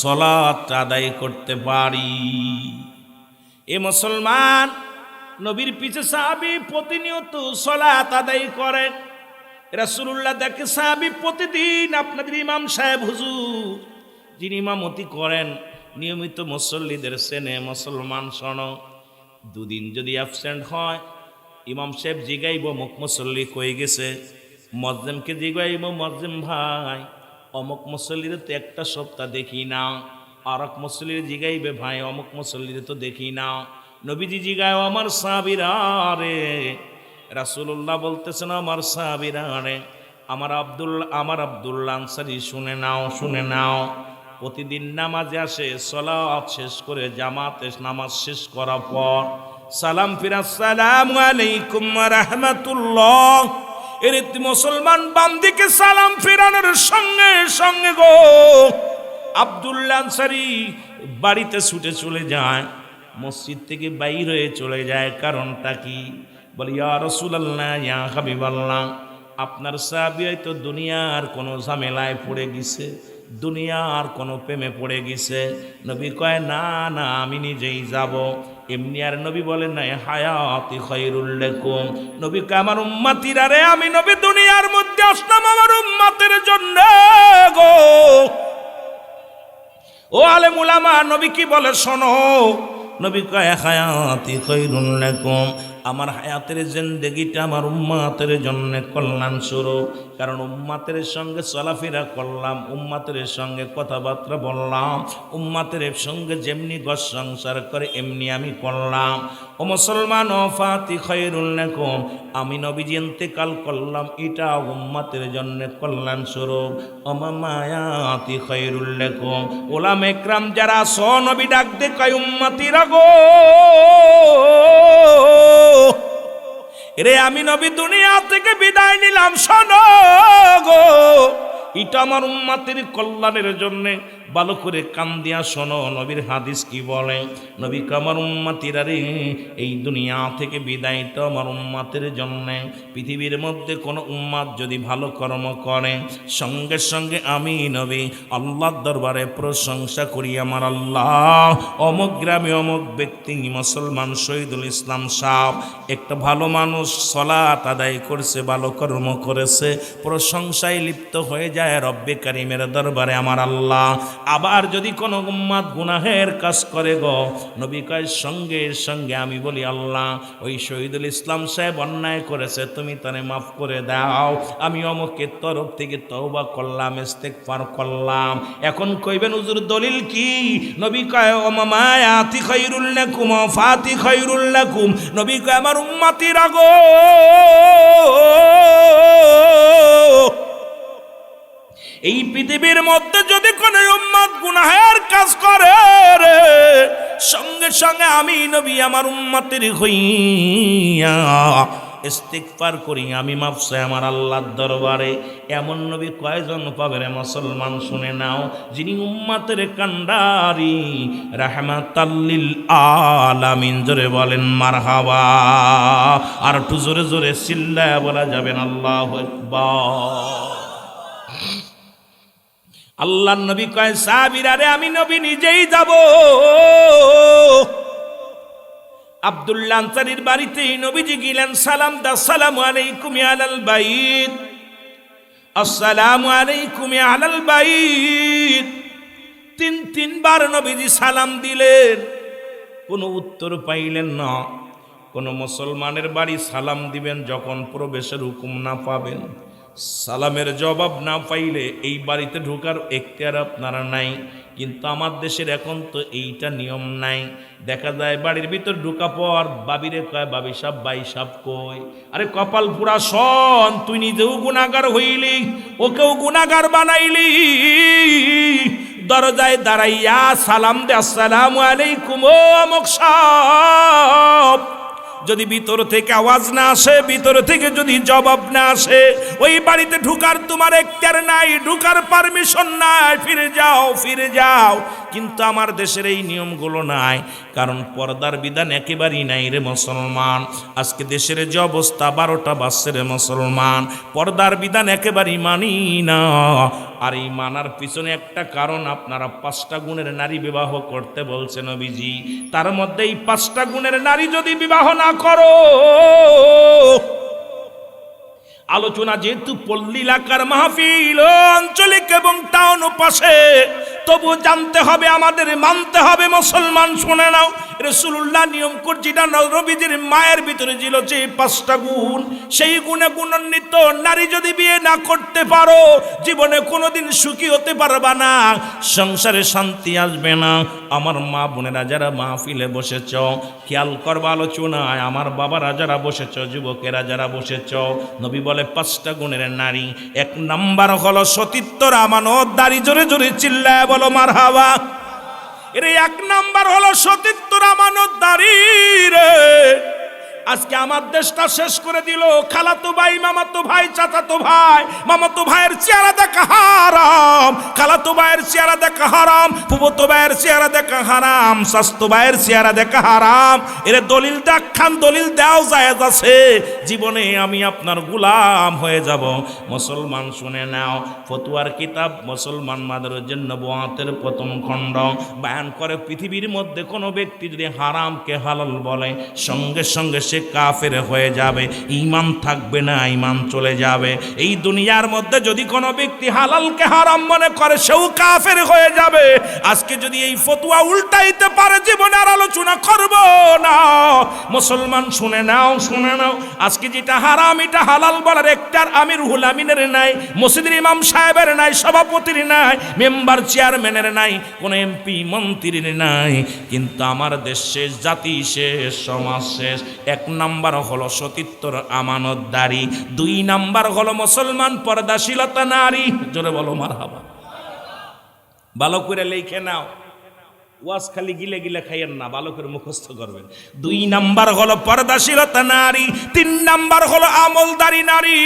সালাতটা আদায় করতে পারি। এ মুসলমান, নবীর পিছে সাহাবী প্রতিনিয়ত সালাত আদায় করেন। রাসূলুল্লাহ দেখে সাহাবী প্রতিদিন আপনাদের ইমাম সাহেব হুজুর যিনি ইমামতি করেন নিয়মিত মুসল্লিদের চেনে। মুসলমান শোনো, 2 দিন যদি অ্যাবসেন্ট হয়, ইমাম সাহেব জিগাইব অমুক মুসল্লি কই গেছে, মুয়াজ্জিমকে জিগাইব, মুয়াজ্জিম ভাই অমুক মুসল্লির তো একটা সপ্তাহ দেখি না, আর এক মুসল্লির জিগাইবে, ভাই অমুক মুসল্লির তো দেখি না। নবীজি জিগায়, আমার সাহাবীরা রে, রাসূলুল্লাহ বলতেছেন আমার সাহাবীরা রে, আমার আব্দুল্লাহ আনসারী শুনে নাও, শুনে নাও, প্রতিদিন নামাজে আসে, সালাত শেষ করে জামাতে নামাজ শেষ করার পর সালাম ফিরা, আসসালামু আলাইকুম ওয়া রাহমাতুল্লাহ। এর মুসলমান বান্দিকে সালাম ফিরানোর সঙ্গে সঙ্গে গো আব্দুল্লাহ আনসারী বাড়িতে ছুটে চলে যায়, মসজিদ থেকে বাইর হয়ে চলে যায়। কারণটা কি? বলে, ইয়া রাসূলুল্লাহ, ইয়া হাবিবাল্লাহ, আপনার সাহাবী হয়তো দুনিয়ার কোনো ঝামেলায় পড়ে গেছে, দুনিয়ার কোনো প্রেমে পড়ে গেছে। নবী কয়, না না, আমি নিজেই যাব। এমনি আর নবী বলেন না, হায়াতি খায়রুল লাকুম। নবী কয়, আমার উম্মতিরা রে, আমি নবী দুনিয়ার মধ্যে আসলাম আমার উম্মতের জন্য গো। ও আলেম উলামা, নবী কি বলে শোনো। নবী কয়, হায়াতি খায়রুল লাকুম, আমার হায়াতের জিন্দেগিটা আমার উম্মতের জন্য কল্যাণ স্বরূপ। কারণ উম্মতের সঙ্গে চলাফেরা করলাম, উম্মতের সঙ্গে কথাবার্তা বললাম, উম্মতের সঙ্গে যেমনি ঘর সংসার করে এমনি আমি করলাম। ও মুসলমান, ওয়াফাতি খায়রুল লাকুম, আমি নবীজি ইন্তেকাল করলাম, এটা উম্মতের জন্য কল্যাণ স্বরূপ। মামায়াতি খায়রুল লাকুম। ওলামা ইকরাম যারা সো নবী ডাক দে কয়, উম্মতিরা গো রে, আমি নবী দুনিয়া থেকে বিদায় নিলাম, শোনো গো। এটা আমার উম্মতের কল্যাণের জন্যে। ভালো করে কান দিয়া শোনো, নবীর হাদিস কি বলে। নবী আমার উম্মতিরা রে, এই দুনিয়া থেকে বিদায়টা আমার উম্মতের জন্যে। পৃথিবীর মধ্যে কোনো উম্মত যদি ভালো কর্ম করে, সঙ্গে সঙ্গে আমি নবী আল্লাহর দরবারে প্রশংসা করি, আমার আল্লাহ অমুক গ্রামে অমুক ব্যক্তি মুসলমান শহীদুল ইসলাম সাহেব একটা ভালো মানুষ, সালাত আদায় করছে, ভালো কর্ম করেছে, প্রশংসায় লিপ্ত হয়ে যায় রব্বে কারিমের দরবারে আমার আল্লাহ। আবার যদি কোনো উম্মত গুনাহের কাজ করে গো, নবী কয় সঙ্গে সঙ্গে আমি বলি আল্লাহ ওই শহীদুল ইসলাম সাহেব অন্যায় করেছে, তুমি তারে মাফ করে দাও, আমি অমুকের তরফ থেকে তওবা করলাম, ইস্তেগফার করলাম। এখন কইবেন হুজুর দলিল কি? নবী কয় ওমামায়াতি খায়রুল লাকুম ফাতি খায়রুল লাকুম। নবী কয় আমার উম্মতিরা গো, এই পৃথিবীর মধ্যে যদি কোনো উম্মত গুনাহের কাজ করে রে, সঙ্গে সঙ্গে আমি নবী আমার উম্মতের হইয়া ইস্তিগফার করি, আমি মাফ চাই আমার আল্লাহর দরবারে। এমন নবী কয়জন পাবে রে মুসলমান? শুনে নাও, যিনি উম্মতের কান্ডারি, রাহমাতাল লিল আলামিন। জোরে বলেন মারহাবা। আর একটু জোরে জোরে চিল্লায়া বলা যাবেন আল্লাহু আকবার। আল্লাহর নবী কয় সাহাবীরা রে, আমি নবী নিজেই যাব আব্দুল্লাহ আনসারীর বাড়িতে। নবীজি গেলেন, সালাম দা, আসসালামু আলাইকুম ইয়া আহলাল বাইত, আসসালামু আলাইকুম ইয়া আহলাল বাইত। তিনবার নবীজি সালাম দিলেন, কোনো উত্তর পাইলেন না। কোন মুসলমানের বাড়ি সালাম দিবেন যখন প্রবেশের হুকুম না পাবেন, সালামের জবাব না পাইলে এই বাড়িতে ঢোকার এখতিয়ার আপনারা নাই। কিন্তু আমার দেশের এখন তো এইটা নিয়ম নাই। দেখা যায় বাড়ির ভিতর ঢোকা পর বাবিরে কয় বাবি সাহ, বাই সাহ কই। আরে কপাল পুরা শোন, তুই নিজেও গুনাহগার হইলি, ওকেও গুনাহগার বানাইলি। দরজায় দাঁড়াইয়া সালাম দে, আসসালামু আলাইকুম ও অমুক সাহেব। যদি ভিতর থেকে আওয়াজ না আসে, ভিতর থেকে যদি জবাব না আসে, ওই বাড়িতে ঢুকার তোমার এখতিয়ার নাই, ঢুকার পারমিশন নাই, ফিরে যাও, ফিরে যাও। কিন্তু আমার দেশের এই নিয়মগুলো নাই, কারণ পর্দার বিধান একেবারেই নাই রে মুসলমান। আজকে দেশের যে অবস্থা, 12টা বাজছে রে মুসলমান, পর্দার বিধান একেবারেই মানি না। আর এই মানার পিছনে একটা কারণ, আপনারা 5টা গুণের নারী বিবাহ করতে বলছে নবীজি। তার মধ্যে এই 5টা গুণের নারী যদি বিবাহ না করো, আলোচনা যেহেতু পল্লী এলাকার মাহফিল, আঞ্চলিক এবং টাউন পাশে, তবু জানতে হবে, আমাদের মানতে হবে মুসলমান। শুনে নাও, রাসূলুল্লাহ নিয়ম করছিটা নবীজির মায়ের ভিতরে ছিল যে 5টা গুণ, সেই গুণে গুণান্বিত নারী যদি বিয়ে না করতে পারো, জীবনে কোনোদিন সুখী হতে পারবা না, সংসারে শান্তি আসবে না। আমার মা বোনেরা যারা মাহফিলে বসেছ, খেয়াল করবা আলোচনায়, আমার বাবারা যারা বসেছ, যুবকেরা যারা বসেছ, নবী বলে 5টা গুণের নারী। 1 নাম্বার হলো সতীত্বর আমানত দারি। জোরে জোরে চিল্লায় বলো মারহাবা। এর 1 নাম্বার হলো সতীত্বর আমানত দারি রে। আজকে আমার দেশটা শেষ করে দিল। খালাতো ভাই, মামাতো ভাই, চাচাতো ভাই, মামাতো ভাইয়ের চেহারা দেখা হারাম, খালাতো ভাইয়ের চেহারা দেখা হারাম, ফুফতো ভাইয়ের চেহারা দেখা হারাম, শাস্তো ভাইয়ের চেহারা দেখা হারাম। এর দলিল দেখান, দলিল দেওয়া জায়েজ আছে। জীবনে আমি আপনার গোলাম হয়ে যাব। মুসলমান শুনে নাও, ফতুয়ার কিতাব মুসলমান মাদরুজ্জান নবুয়াতের 1ম খণ্ড বয়ান করে, পৃথিবীর মধ্যে কোনো ব্যক্তি যদি হারামকে হালাল বলে, সঙ্গে সঙ্গে সে কাফের হয়ে যাবে, ঈমান থাকবে না, ঈমান চলে যাবে। এই দুনিয়ার মধ্যে যদি কোনো ব্যক্তি হালালকে হারাম মনে করে, সেও কাফের হয়ে যাবে। আজকে যদি এই ফতোয়া উল্টাইতে পারে, জীবনে আর আলোচনা করব না। মুসলমান শুনে নাও, শুনে নাও, আজকে যেটা হারাম এটা হালাল বলার একটা আমির রুহুল আমিনের নাই, মসজিদের ইমাম সাহেবের নাই, সভাপতির নাই, মেম্বার চেয়ারম্যানের নাই, কোন এমপি মন্ত্রীর নাই। কিন্তু আমার দেশ শেষ, জাতি শেষ, সমাজ শেষ। 1 নাম্বার হলো সতীত্বর আমানতদারি, 2 নাম্বার হলো মুসলমান পর্দাশীলতা নারী। জোরে বলো মারহাবা। ভালো করে লিখে নাও, ওয়াজ খালি গিলে গিলে খাইয়েন না, ভালো করে মুখস্থ করবেন। 2 নাম্বার হলো পর্দাশীলতা নারী, 3 নাম্বার হলো আমলদারি নারী।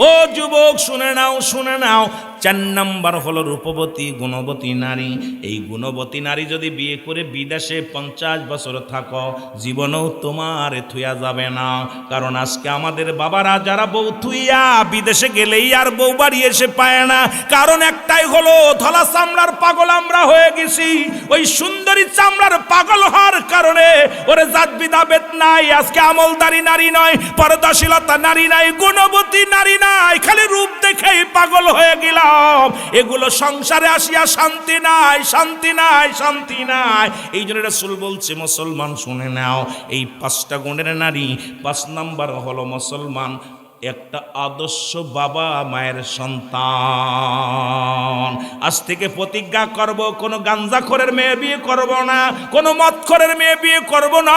ও যুবক শুনে নাও, শুনে নাও। 4 নাম্বার হলো রূপবতী গুণবতী নারী। এই গুণবতী নারী যদি বিয়ে করে বিদেশে 50 বছর থাকো, জীবনেও তোমার থুয়া যাবে না। কারণ আজকে আমাদের বাবারা যারা বউ থুইয়া বিদেশে গেলেই আর বউ বাড়ি এসে পায় না, কারণ একটাই হলো ধলা চামড়ার পাগল আমরা হয়ে গেছি। ওই সুন্দরী চামড়ার পাগল হওয়ার কারণে ওরে জাত বিদাবেত নাই। আজকে আমলদারি নারী নয়, পর্দাশীলতা নারী নাই, গুণবতী নারী নাই, খালি রূপ দেখেই পাগল হয়ে গেলাম। এগুলো সংসারে আসিয়া শান্তি নাই, শান্তি নাই, শান্তি নাই। এই জন্য রাসূল বলছে মুসলমান শুনে নাও, এই 5টা গুণের নারী। 5 নাম্বার হলো মুসলমান একটা আদর্শ বাবা মায়ের সন্তান। আজ থেকে প্রতিজ্ঞা করব, কোনো গাঞ্জাখোরের মেয়ে বিয়ে করব না, কোনো মদখোরের মেয়ে বিয়ে করব না,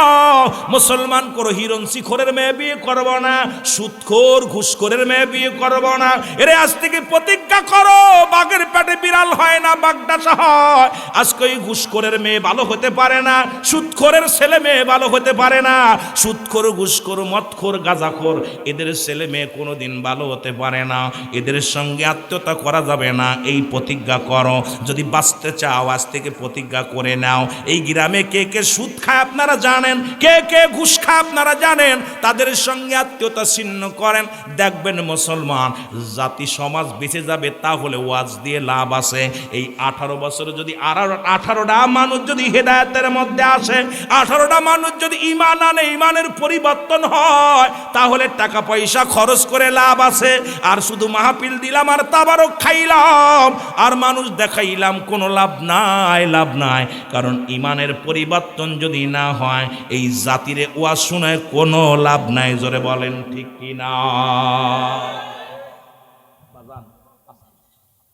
মুসলমান কোনো হিরণসিখোরের মেয়ে বিয়ে করব না, সুদখোর ঘুষখোরের মেয়ে বিয়ে করব না। এরে আজ থেকে প্রতিজ্ঞা করো, বাঘের পেটে বিড়াল হয় না, বাগডাসা হয়। আজকে ওই ঘুষখোরের মেয়ে ভালো হতে পারে না, সুদখোরের ছেলে মেয়ে ভালো হতে পারে না। সুদখোর, ঘুষখোর, মদখোর, গাঁজাখোর এদের ছেলে মেয়ে কোনোদিন ভালো হতে পারে না, এদের সঙ্গে আত্মীয়তা করা যাবে না। এই প্রতিজ্ঞা করো, যদি বাঁচতে চাও আজ থেকে প্রতিজ্ঞা করে নাও। এই গ্রামে কে কে সুদ খায় আপনারা জানেন, কে কে ঘুষ খায় আপনারা জানেন, তাদের সঙ্গে আত্মীয়তা ছিন্ন করেন। দেখবেন মুসলমান জাতি সমাজ বেঁচে যাবে। তাহলে ওয়াজ দিয়ে লাভ আছে। এই 18 বছরে যদি 18টা মানুষ যদি হেদায়েতের মধ্যে আসে, 18টা মানুষ যদি ঈমান আনে, ঈমানের পরিবর্তন হয়, তাহলে টাকা পয়সা খরচ করে লাভ আছে। আর শুধু মাহফিল দিলাম আর তাবারক খাইলাম আর মানুষ দেখাইলাম, কোনো লাভ নাই, লাভ নাই। কারণ ঈমানের পরিবর্তন যদি না হয়, এই জাতিরে ওয়াজ শুনে কোনো লাভ নাই। জোরে বলেন ঠিক কি না?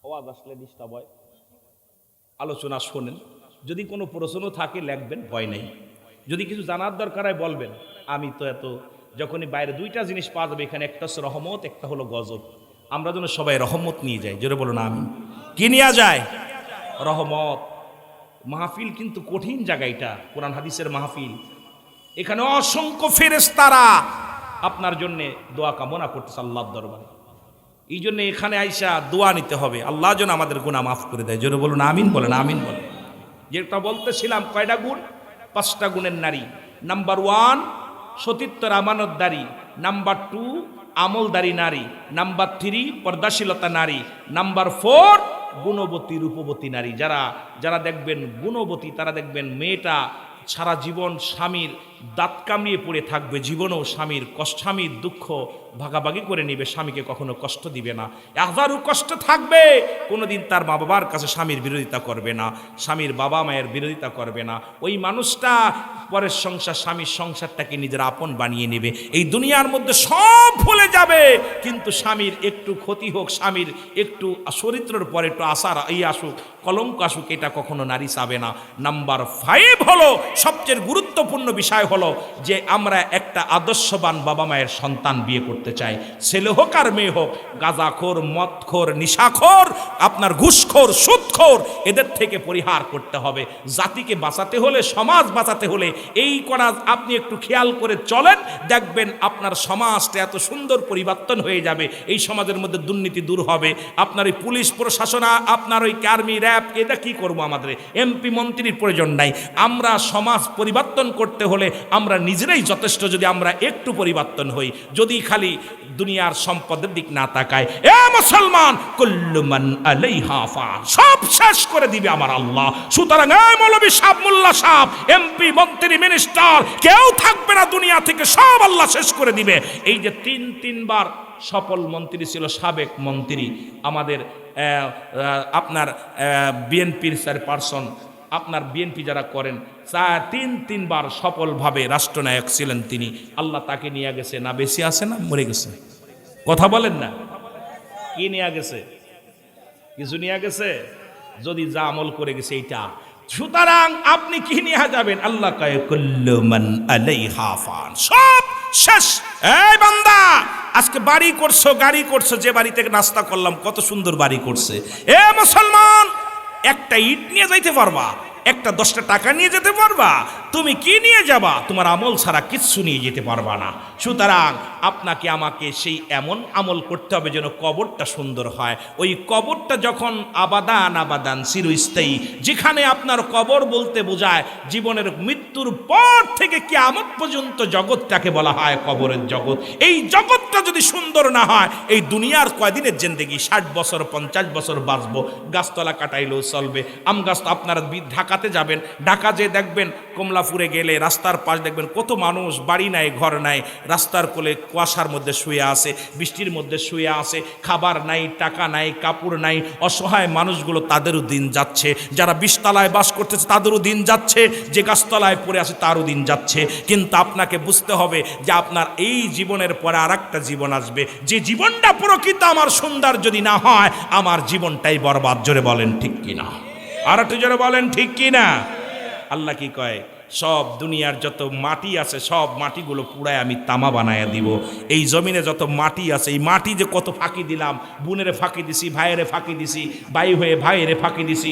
ওয়াজ আসলে ডিস্টার্ব হয়, আলোচনা শোনেন। যদি কোনো প্রশ্ন থাকে লিখবেন, ভয় নেই। যদি কিছু জানার দরকার হয় বলবেন। আমি তো এত যখনই বাইরে 2টা জিনিস পাওয়া যাবে এখানে, একটা হচ্ছে রহমত, একটা হলো গজব। আমরা যেন সবাই রহমত নিয়ে যাই। জোরে বলুন আমিন। কি নিয়ে যায়? রহমত। মাহফিল কিন্তু কঠিন জায়গা, এটা কোরআন হাদিসের মাহফিল। এখানে অসংখ্য ফেরেশতারা আপনার জন্য দোয়া কামনা করতেছে আল্লাহর দরবারে। এই জন্য এখানে আইসা দোয়া নিতে হবে, আল্লাহ যেন আমাদের গুনাহ মাফ করে দেয়। জোরে বলুন আমিন, বলেন আমিন বলেন। যেটা বলতেছিলাম, কয়টা গুণ? 5টা গুণের নারী। নাম্বার 1 সতীত্বর আমানতদারি, নাম্বার 2 আমলদারি নারী, নাম্বার 3 পর্দাশীলতা নারী, নাম্বার 4 গুণবতী রূপবতী নারী। যারা দেখবেন গুণবতী, তারা দেখবেন মেয়েটা সারা জীবন স্বামীর দাঁত কামড়িয়ে পড়ে থাকবে, জীবনেও স্বামীর দুঃখ ভাগাভাগি করে নেবে, স্বামীকে কখনো কষ্ট দিবে না। 1000 কষ্ট থাকবে, কোনোদিন তার মা বাবার কাছে স্বামীর বিরোধিতা করবে না, স্বামীর বাবা মায়ের বিরোধিতা করবে না। ওই মানুষটা পরের সংসার, স্বামীর সংসারটাকে নিজের আপন বানিয়ে নেবে। এই দুনিয়ার মধ্যে সব ভুলে যাবে, কিন্তু স্বামীর একটু ক্ষতি হোক, স্বামীর একটু চরিত্রের পরে একটু আশার আসুক, কলঙ্ক আসুক, এটা কখনো নারী চাবে না। নাম্বার 5 হলো সবচেয়ে গুরুত্বপূর্ণ বিষয় হলো যে আমরা একটা আদর্শবান বাবা মায়ের সন্তান বিয়ে করতে চাই। ছেলে হোক আর মেয়ে হোক, গাঁজাখোর, মদখোর, নিশাখোর, আপনার ঘুষখোর, সুদখোর, এদের থেকে পরিহার করতে হবে। জাতিকে বাঁচাতে হলে, সমাজ বাঁচাতে হলে এই করা আপনি একটু খেয়াল করে চলেন, দেখবেন আপনার সমাজটা এত সুন্দর পরিবর্তন হয়ে যাবে। এই সমাজের মধ্যে দুর্নীতি দূর হবে। আপনার ওই পুলিশ প্রশাসন, আপনার ওই আর্মি, র্যাব, এটা কি করবো? আমাদের এমপি মন্ত্রীর প্রয়োজন নাই। আমরা সমাজ পরিবর্তন করতে হলে আমরা নিজেরাই যথেষ্ট। যদি আমরা একটু পরিবর্তন হই, যদি খালি দুনিয়ার সম্পদের দিক না তাকায়। এ মুসলমান, কুল্লু মান আলাইহা ফান, সব শেষ করে দিবে আমার আল্লাহ। সুতরাং এই মৌলভী সাহেব, মোল্লা সাহেব, এমপি, মন্ত্রী, মিনিস্টার কেউ থাকবে না দুনিয়া থেকে, সব আল্লাহ শেষ করে দিবে। এই যে 3বার সফল মন্ত্রী ছিল, সাবেক মন্ত্রী আমাদের আপনার বিএনপির চেয়ারপারসন, আপনার বিএনপি যারা করেন, 3বার সফলভাবে রাষ্ট্রনায়ক ছিলেন তিনি। আল্লাহ তাকে নিয়ে গেছে না, বেশি আছে না মরে গেছে? কথা বলেন না, কি নিয়ে গেছে? কিছু নিয়ে গেছে। যদি যা আমল করে গেছে এইটা। সুতরাং আপনি কি নিয়ে যাবেন? আল্লাহ কয় কুল্লু মান আলাইহা ফান, সব শেষ। এই বান্দা, আজকে বাড়ি করছো, গাড়ি করছো, যে বাড়ি থেকে নাস্তা করলাম, কত সুন্দর বাড়ি করছে। এ মুসলমান, একটা ইট নিয়ে যাইতে পারবা, একটা 10টা টাকা নিয়ে যেতে পারবা, তুমি কি নিয়ে যাবা? তোমার আমল ছাড়া কিচ্ছু নিয়ে যেতে পারবা না। সুতরাং আপনাকে আমাকে সেই এমন আমল করতে হবে যেন কবরটা সুন্দর হয়। ওই কবরটা যখন আবাদান আবাদান চিরস্থায়ী, যেখানে আপনার কবর বলতে বোঝায় জীবনের মৃত্যুর পর থেকে কিয়ামত পর্যন্ত জগৎটাকে বলা হয় কবরের জগৎ। এই জগৎটা যদি সুন্দর না হয়, এই দুনিয়ার কয়দিনের জিন্দেগি, 60 বছর 50 বছর বাঁচবো, গাছতলা কাটাইলেও চলবে। আম গাছ তো আপনারা ঢাকাতে যাবেন, ঢাকা যে দেখবেন কমলাপুরে গেলে রাস্তার পাশ দেখবেন কত মানুষ, বাড়ি নাই ঘর নাই, রাস্তার কোলে কুয়াশার মধ্যে শুয়ে আছে, বৃষ্টির মধ্যে শুয়ে আছে, খাবার নাই, টাকা নাই, কাপড় নাই, অসহায় মানুষগুলো, তাদেরও দিন যাচ্ছে। যারা 20 তলায় বাস করতেছে তাদেরও দিন যাচ্ছে, যে গাছতলায় পড়ে আছে তারও দিন যাচ্ছে। কিন্তু আপনাকে বুঝতে হবে যে আপনার এই জীবনের পরে আর একটা জীবন আসবে, যে জীবনটা প্রকৃত আমার সুন্দর যদি না হয়, আমার জীবনটাই বরবাদ। জোরে বলেন ঠিক কিনা? আর একটু জোরে বলেন ঠিক কিনা? আল্লাহ কি কয়? সব দুনিয়ার যত মাটি আছে সব মাটিগুলো পুরায় আমি তামা বানায়া দিব। এই জমিনে যত মাটি আছে, এই মাটি যে কত ফাঁকি দিলাম, বোনেরে ফাঁকি দিছি, ভাইয়েরে ফাঁকি দিছি, ভাই হয়ে ভাইয়েরে ফাঁকি দিছি,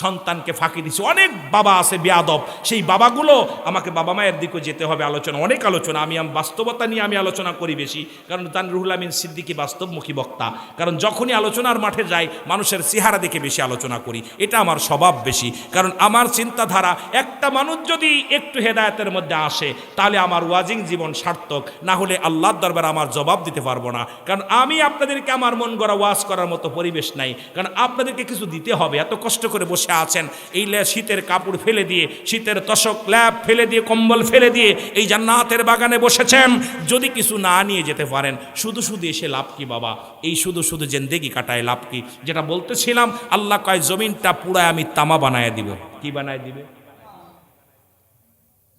সন্তানকে ফাঁকি দিছি। অনেক বাবা আছে বেয়াদব, সেই বাবাগুলো আমাকে বাবা মায়ের দিকে যেতে হবে। আলোচনা, অনেক আলোচনা, আমি বাস্তবতা নিয়ে আমি আলোচনা করি বেশি, কারণ তান রুহুল আমিন সিদ্দিকী বাস্তবমুখী বক্তা। কারণ যখনই আলোচনার মাঠে যাই মানুষের চেহারা দেখে বেশি আলোচনা করি, এটা আমার স্বভাব বেশি। কারণ আমার চিন্তাধারা, একটা মানুষ যদি একটু হেদায়েতের মধ্যে আসে তাহলে আমার ওয়াজিং জীবন সার্থক, না হলে আল্লাহর দরবারে আমার জবাব দিতে পারবো না। কারণ আমি আপনাদেরকে আমার মন গড়া ওয়াজ করার মতো পরিবেশ নাই, কারণ আপনাদেরকে কিছু দিতে হবে। এত কষ্ট করে বসে আছেন, এই শীতের কাপড় ফেলে দিয়ে, শীতের তোশক ল্যাপ ফেলে দিয়ে, কম্বল ফেলে দিয়ে এই জান্নাতের বাগানে বসেছেন, যদি কিছু না নিয়ে যেতে পারেন, শুধু শুধু এসে লাভ কি বাবা? এই শুধু শুধু জিন্দেগি কাটায় লাভ কি? যেটা বলতেছিলাম, আল্লাহ কয় জমিনটা পুরায় আমি তামা বানায় দিব। কি বানায় দিবে?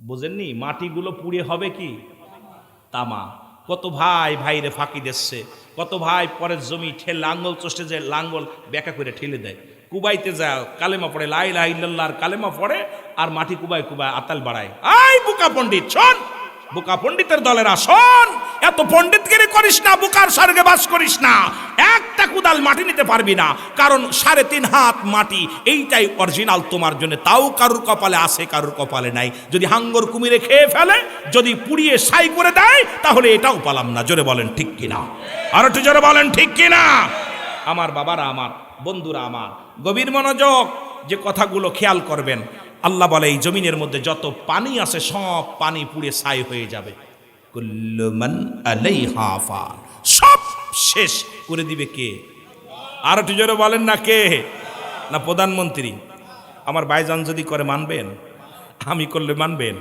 বোঝেননি? মাটিগুলো পুড়ে হবে কি? তামা। কত ভাই ভাইরে ফাঁকি দিচ্ছে, কত ভাই পরের জমি লাঙ্গল চষে যে লাঙ্গল বেঁকা করে ঠেলে দেয়। কুবাইতে যায়, কালেমা পড়ে, লা ইলাহা ইল্লাল্লাহর কালেমা পড়ে, আর মাটি কুবাই কুবাই আতাল বাড়ায়। আই বোকা পণ্ডিত শোন, বোকা পণ্ডিতের দলেরা শোন, এত পণ্ডিতগিরি করিস না, বোকার স্বর্গে বাস করিস না। একটা কুদাল মাটি নিতে পারবি না, কারণ 3.5 হাত মাটি, এইটাই অরিজিনাল তোমার জন্য। তাও কারুর কপালে আছে, কারুর কপালে নাই। যদি হাঙ্গর কুমিরে খেয়ে ফেলে, যদি পুড়িয়ে ছাই করে দেয়, তাহলে এটাও পালাম না। জোরে বলেন ঠিক কিনা? আর একটু জোরে বলেন ঠিক কিনা? আমার বাবারা, আমার বন্ধুরা, আমার গভীর মনোযোগ, যে কথাগুলো খেয়াল করবেন। আল্লাহ বলে এই জমিনের মধ্যে যত পানি আছে সব পানি পুড়ে ছাই হয়ে যাবে। কুল্লু মান আলাইহা ফান, সব শেষ করে দিবে কে? আর একটু জোরে বলেন না কে? না প্রধানমন্ত্রী? আমার ভাইজান যদি করে মানবেন? আমি করলে মানবেন?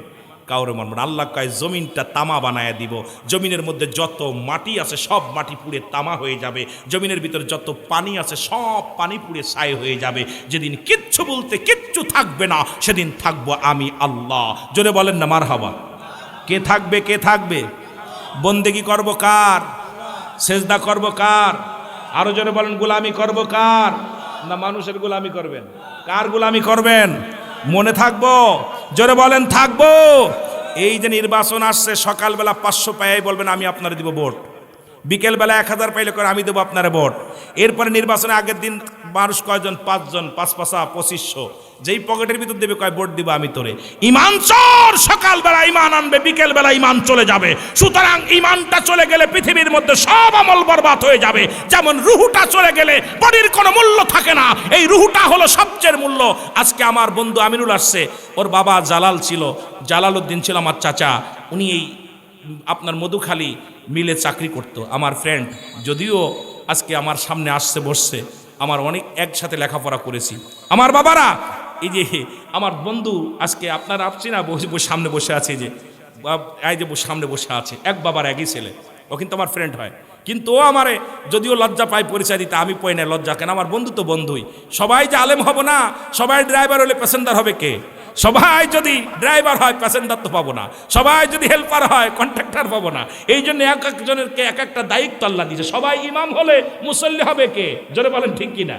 কাউরে মানবেন? আল্লাহ কয় জমিনটা তামা বানায়া দিব। জমিনের মধ্যে যত মাটি আছে সব মাটি পুড়ে তামা হয়ে যাবে। জমিনের ভিতর যত পানি আছে সব পানি পুড়ে ছাই হয়ে যাবে। যেদিন কিচ্ছু বলতে কিচ্ছু থাকবে না, সেদিন থাকবো আমি আল্লাহ। জোরে বলেন না মারহাবা। কে থাকবে? কে থাকবে? বন্দেগি করব কার? সেজদা করব কার? আরো জোরে বলেন, গোলামি করব কার? না মানুষের গোলামি করবেন? কার গোলামি করবেন? মনে থাকবো? জোরে বলেন থাকবো। এই যে নির্বাচন আসছে, সকালবেলা 500 পাই বলবেন আমি আপনারা দিব ভোট, বিকেলবেলা 1000 পাইলে করে আমি দেবো আপনারা ভোট। এরপরে নির্বাচনে আগের দিন মানুষ কয়জন? 5 জন, 5 5 2500, যেই পকেটের ভিতর দেবে কয় ভোট দিব আমি তোরে। ইমান চোর, সকালবেলা ইমান আনবে, বিকেলবেলা ইমান চলে যাবে। সুতরাং ইমানটা চলে গেলে পৃথিবীর মধ্যে সব আমল বরবাদ হয়ে যাবে। যেমন রুহুটা চলে গেলে বডির কোনো মূল্য থাকে না, এই রুহুটা হলো সবচেয়ে মূল্য। আজকে আমার বন্ধু আমিনুল আসছে, ওর বাবা জালাল ছিল, জালালউদ্দিন ছিল আমার চাচা, উনি এই আপনার মধুখালী মিলে চাকরি করতো। আমার ফ্রেন্ড, যদিও আজকে আমার সামনে আসছে বসছে, আমার অনেক একসাথে লেখাপড়া করেছি। আমার বাবারা, এই যে আমার বন্ধু আজকে আপনারা আসছি না, সামনে বসে আছে, এই যে সামনে বসে আছে, এক বাবার একই ছেলে, ও কিন্তু আমার ফ্রেন্ড হয়। কিন্তু ও আমারে যদিও লজ্জা পায় পরিচয় দিতে, আমি পাই না লজ্জা। কেন? আমার বন্ধু তো বন্ধুই। সবাই যে আলেম হবো না, সবাই ড্রাইভার হলে প্যাসেঞ্জার হবে কে? সবাই যদি ড্রাইভার হয় প্যাসেঞ্জার তো পাবো না, সবাই যদি হেল্পার হয় কন্ট্রাক্টর পাবো না। এই জন্য এক একজনেরকে এক একটা দায়িত্ব আল্লাহ দিয়েছে। সবাই ইমাম হলে মুসল্লি হবে কে? জোরে বলেন ঠিক কিনা?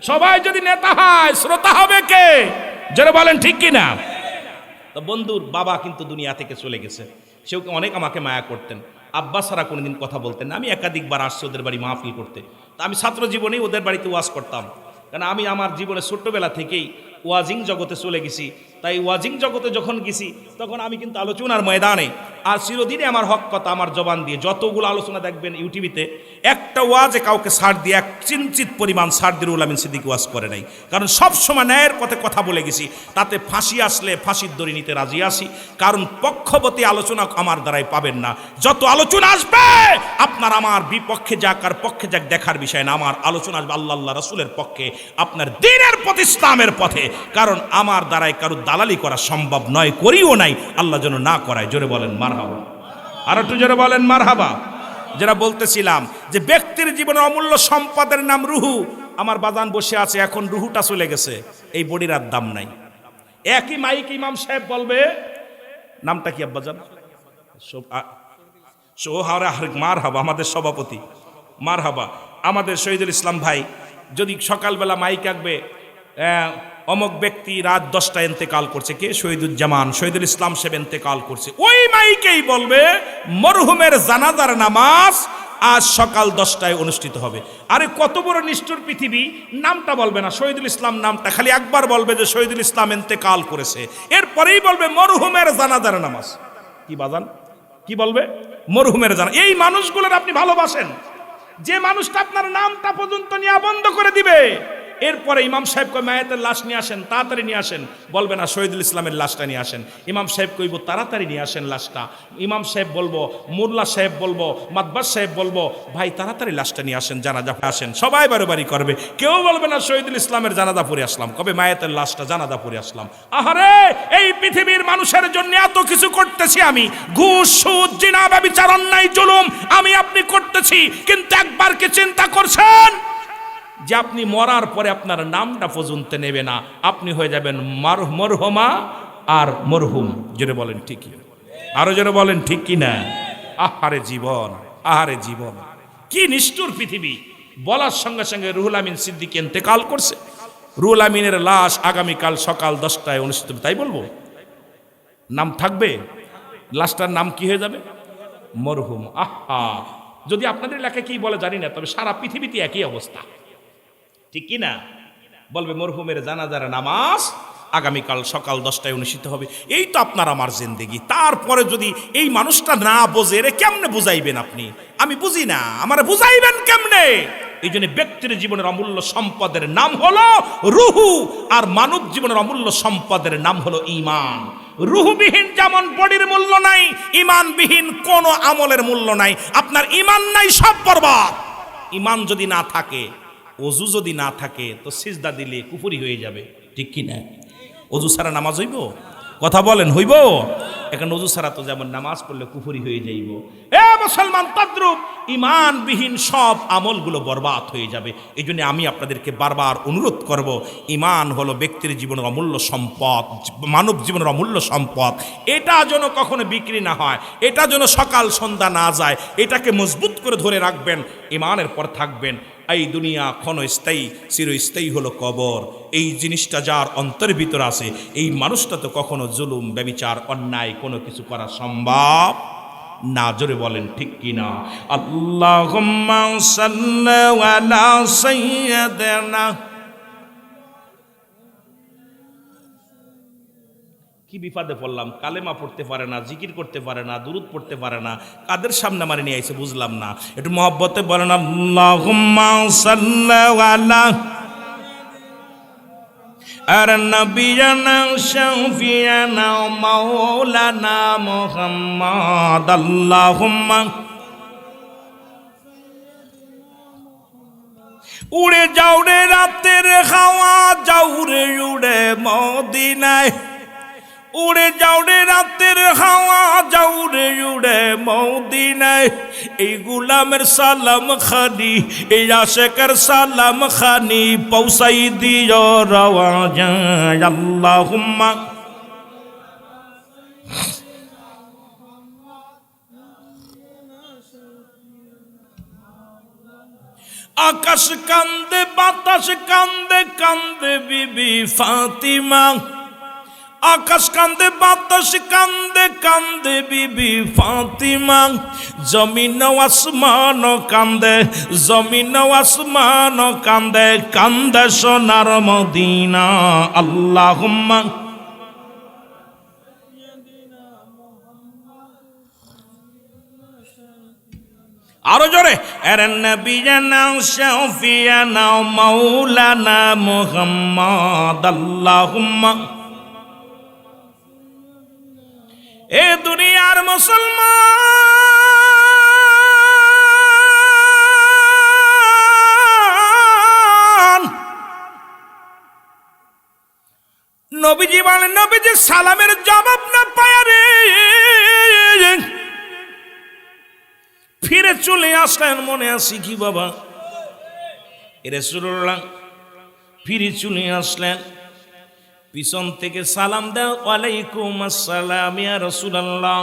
সবাই যদি নেতা হয় শ্রোতা হবে কে? জোরে বলেন ঠিক কিনা? তো বন্ধুর বাবা কিন্তু দুনিয়া থেকে চলে গেছে। সেও অনেক আমাকে মায়া করতেন, আব্বা ছাড়া কোনোদিন কথা বলতেন না। আমি একাধিকবার আসছি ওদের বাড়ি মাহফিল করতে। তা আমি ছাত্র জীবনেই ওদের বাড়িতে ওয়াজ করতাম। কারণ আমি আমার জীবনে ছোট্টবেলা থেকেই ওয়াজিং জগতে চলে গেছি, তাই ওয়াজিং জগতে যখন গেছি তখন আমি কিন্তু আলোচনার ময়দানে আর চিরদিনে আমার হক কথা আমার জবান দিয়ে যতগুলো আলোচনা দেখবেন ইউটিউবিতে, একটা ওয়াজে কাউকে ছাড় দিয়ে এক চিঞ্চিত পরিমাণ ছাড় দিয়ে রুহুল আমিন সিদ্দিকী ওয়াজ করে নাই। কারণ সবসময় ন্যায়ের পথে কথা বলে গেছি, তাতে ফাঁসি আসলে ফাঁসির দড়ি নিতে রাজি আছি। কারণ পক্ষপাতী আলোচনা আমার দ্বারাই পাবেন না। যত আলোচনা আসবে আপনার আমার বিপক্ষে যাক আর পক্ষে যাক দেখার বিষয় না, আমার আলোচনা আসবে আল্লাহ রাসূলের পক্ষে, আপনার দ্বীনের পথে, ইসলামের পথে। কারণ আমার দ্বারাই কারো দালালি করা সম্ভব নয়, করিও নাই, আল্লাহ যেন না করায়। জোরে বলেন মারহাবা, আর একটু জোরে বলেন মারহাবা। যারা বলতেছিলাম যে ব্যক্তির জীবনের অমূল্য সম্পদের নাম রুহু, আমার বাজান বসে আছে, এখন রুহুটা চলে গেছে, এই বডির আর দাম নাই। একই মাইক ইমাম সাহেব বলবে, নামটা কি আব্বাজান? মারহাবা, আমাদের সভাপতি মারহাবা, আমাদের শহীদুল ইসলাম ভাই। যদি সকালবেলা মাইক আঁকবে অমক ব্যক্তি রাত 10টায় ইন্তেকাল করছে, কে? শহীদুজ্জামান, শহীদুল ইসলাম সাহেব ইন্তেকাল করছে, ওই মাইকেই বলবে মরহুমের জানাজার নামাজ আজ সকাল 10টায় অনুষ্ঠিত হবে। আরে কত বড় নিষ্ঠুর পৃথিবী! নামটা বলবে না শহীদুল ইসলাম, নামটা খালি একবার বলবে যে শহীদুল ইসলাম ইন্তেকাল করেছে, এরপরেই বলবে মরহুমের জানাজার নামাজ। কি বাজান, কি বলবে? মরহুমের জানা। এই মানুষগুলোর আপনি ভালোবাসেন, যে মানুষটা আপনার নামটা পর্যন্ত নেওয়া বন্ধ করে দিবে, এরপরে ইমাম সাহেব কই মায়েতের লাশ নিয়ে আসেন, তাড়াতাড়ি নিয়ে আসেন, বলবে না শহীদুল ইসলামের লাশটা নিয়ে আসেন। ইমাম সাহেব কইব তাড়াতাড়ি নিয়ে আসেন লাশটা। ইমাম সাহেব বলবো, মোল্লা সাহেব বলবো, মাতবার সাহেব বলবো, ভাই তাড়াতাড়ি লাশটা নিয়ে আসেন, জানাজা আসেন। সবাই বারবারই করবে, কেউ বলবে না শহীদুল ইসলামের জানাজা পড়ে আসলাম, কবে মায়েতের লাশটা জানাজা পড়ে আসলাম। আহারে, এই পৃথিবীর মানুষের জন্য এত কিছু করতেছি আমি, ঘুষ, সুদ, জিনা, ব্যভিচার, অন্যায়, জুলুম আমি আপনি করতেছি, কিন্তু একবার কি চিন্তা করছেন যে আপনি মরার পরে আপনার নামটা পর্যন্ত নেবে না, আপনি হয়ে যাবেন মরহুমা আর মরহুম। জোরে বলেন ঠিক কি? আরো জোরে বলেন ঠিক কি না? আহারে জীবন, আহারে জীবন, কি নিষ্ঠুর পৃথিবী! বলার সঙ্গে সঙ্গে রুহুল আমিন সিদ্দিকী ইন্তেকাল করছে, রুহুল আমিনের লাশ আগামীকাল সকাল 10টায় অনুষ্ঠিত হবে, তাই বলবো? নাম থাকবে, লাশটার নাম কি হয়ে যাবে? মরহুম। আহা, যদি আপনাদের এলাকায় কি বলে জানি না, তবে সারা পৃথিবীতে একই অবস্থা, ঠিক কি না? বলবে মরহুমের জানাজার নামাজ আগামীকাল সকাল 10টায় অনুষ্ঠিত হবে। এই তো আপনার আমার জিন্দেগি। তারপরে যদি এই মানুষটা না বোঝে, রে কেমনে বুঝাইবেন আপনি? আমি বুঝি না, আমারে বুঝাইবেন কেমনে? এই জন্য ব্যক্তির জীবনের অমূল্য সম্পদের নাম হলো রুহু, আর মানব জীবনের অমূল্য সম্পদের নাম হলো ঈমান। রুহুবিহীন যেমন বডির মূল্য নাই, ঈমানবিহীন কোনো আমলের মূল্য নাই। আপনার ঈমান নাই, সব বরবাদ। ঈমান যদি না থাকে, অজু যদি না থাকে, তো সিজদা দিলে কুফরি হয়ে যাবে, ঠিক কি না? অজু ছাড়া নামাজ হইব? কথা বলেন, হইব? এখন অজু ছাড়া তো যেমন নামাজ পড়লে কুফরি হয়ে যাইব, এ মুসলমান তদ্রূপ ঈমানবিহীন সব আমলগুলো বরবাদ হয়ে যাবে। এই জন্য আমি আপনাদেরকে বারবার অনুরোধ করব, ঈমান হলো ব্যক্তির জীবনের অমূল্য সম্পদ, মানব জীবনের অমূল্য সম্পদ। এটা যেন কখনো বিক্রি না হয়, এটা যেন সকাল সন্ধ্যা না যায়, এটাকে মজবুত করে ধরে রাখবেন, ঈমানের পর থাকবেন। এই দুনিয়া ক্ষণস্থায়ী, চিরস্থায়ী হলো কবর। এই জিনিসটা যার অন্তরের ভিতর আছে, এই মানুষটা তো কখনো জুলুম, ব্যভিচার, অন্যায় কোনো কিছু করা সম্ভব না। জোরে বলেন ঠিক কিনা? আল্লাহুম্মা সাল্লি আলা সাইয়্যিদিনা। কি বিপদে পড়লাম! কালেমা পড়তে পারে না, জিকির করতে পারে না, দুরুদ পড়তে পারে না, কাদের সামনে মারি নিয়ে আইছে বুঝলাম না। একটু মহব্বতে বলেন আল্লাহুম্মা সাল্লি আলা আর নবিয়ানা শাফিয়ানা মাওলানা মুহাম্মদ। আল্লাহুম্মা উড়ে যাও রে রাতের হাওয়া, যাও রে উড়ে মদিনায়, উড়ে যাও রে রাতের হাওয়া, যাও রে উড়ে মদিনায়। এই গুলামের সালাম খানি, এই আশেকের সালাম খানি, পৌঁছাই দিও রওয়া যায়। আল্লাহুম্মা আকাশ কান্দে, বাতাস কান্দে, কান্দে বিবি ফাতিমা। আকাশ কান্দে বাতাস কান্দে কান্দে বিবি ফাতিমা জমিন আসমান কান্দে জমিন আসমান কান্দে কান্দে সোনার মদিনা আল্লাহুম্মা আরো জোরে এর নবিয়ানা শাফিয়ানা মাওলানা মুহাম্মদ আল্লাহুম্মা এ দুনিয়ার মুসলমান নবীজি বলেন নবীজি সালামের জবাব না পায় রে ফিরে চলে আসলেন মনে আসি কি বাবা রাসূলুল্লাহ ফিরে চলে আসলেন পিছন থেকে সালাম দাও ওয়ালাইকুম আসসালাম ইয়া রাসূলুল্লাহ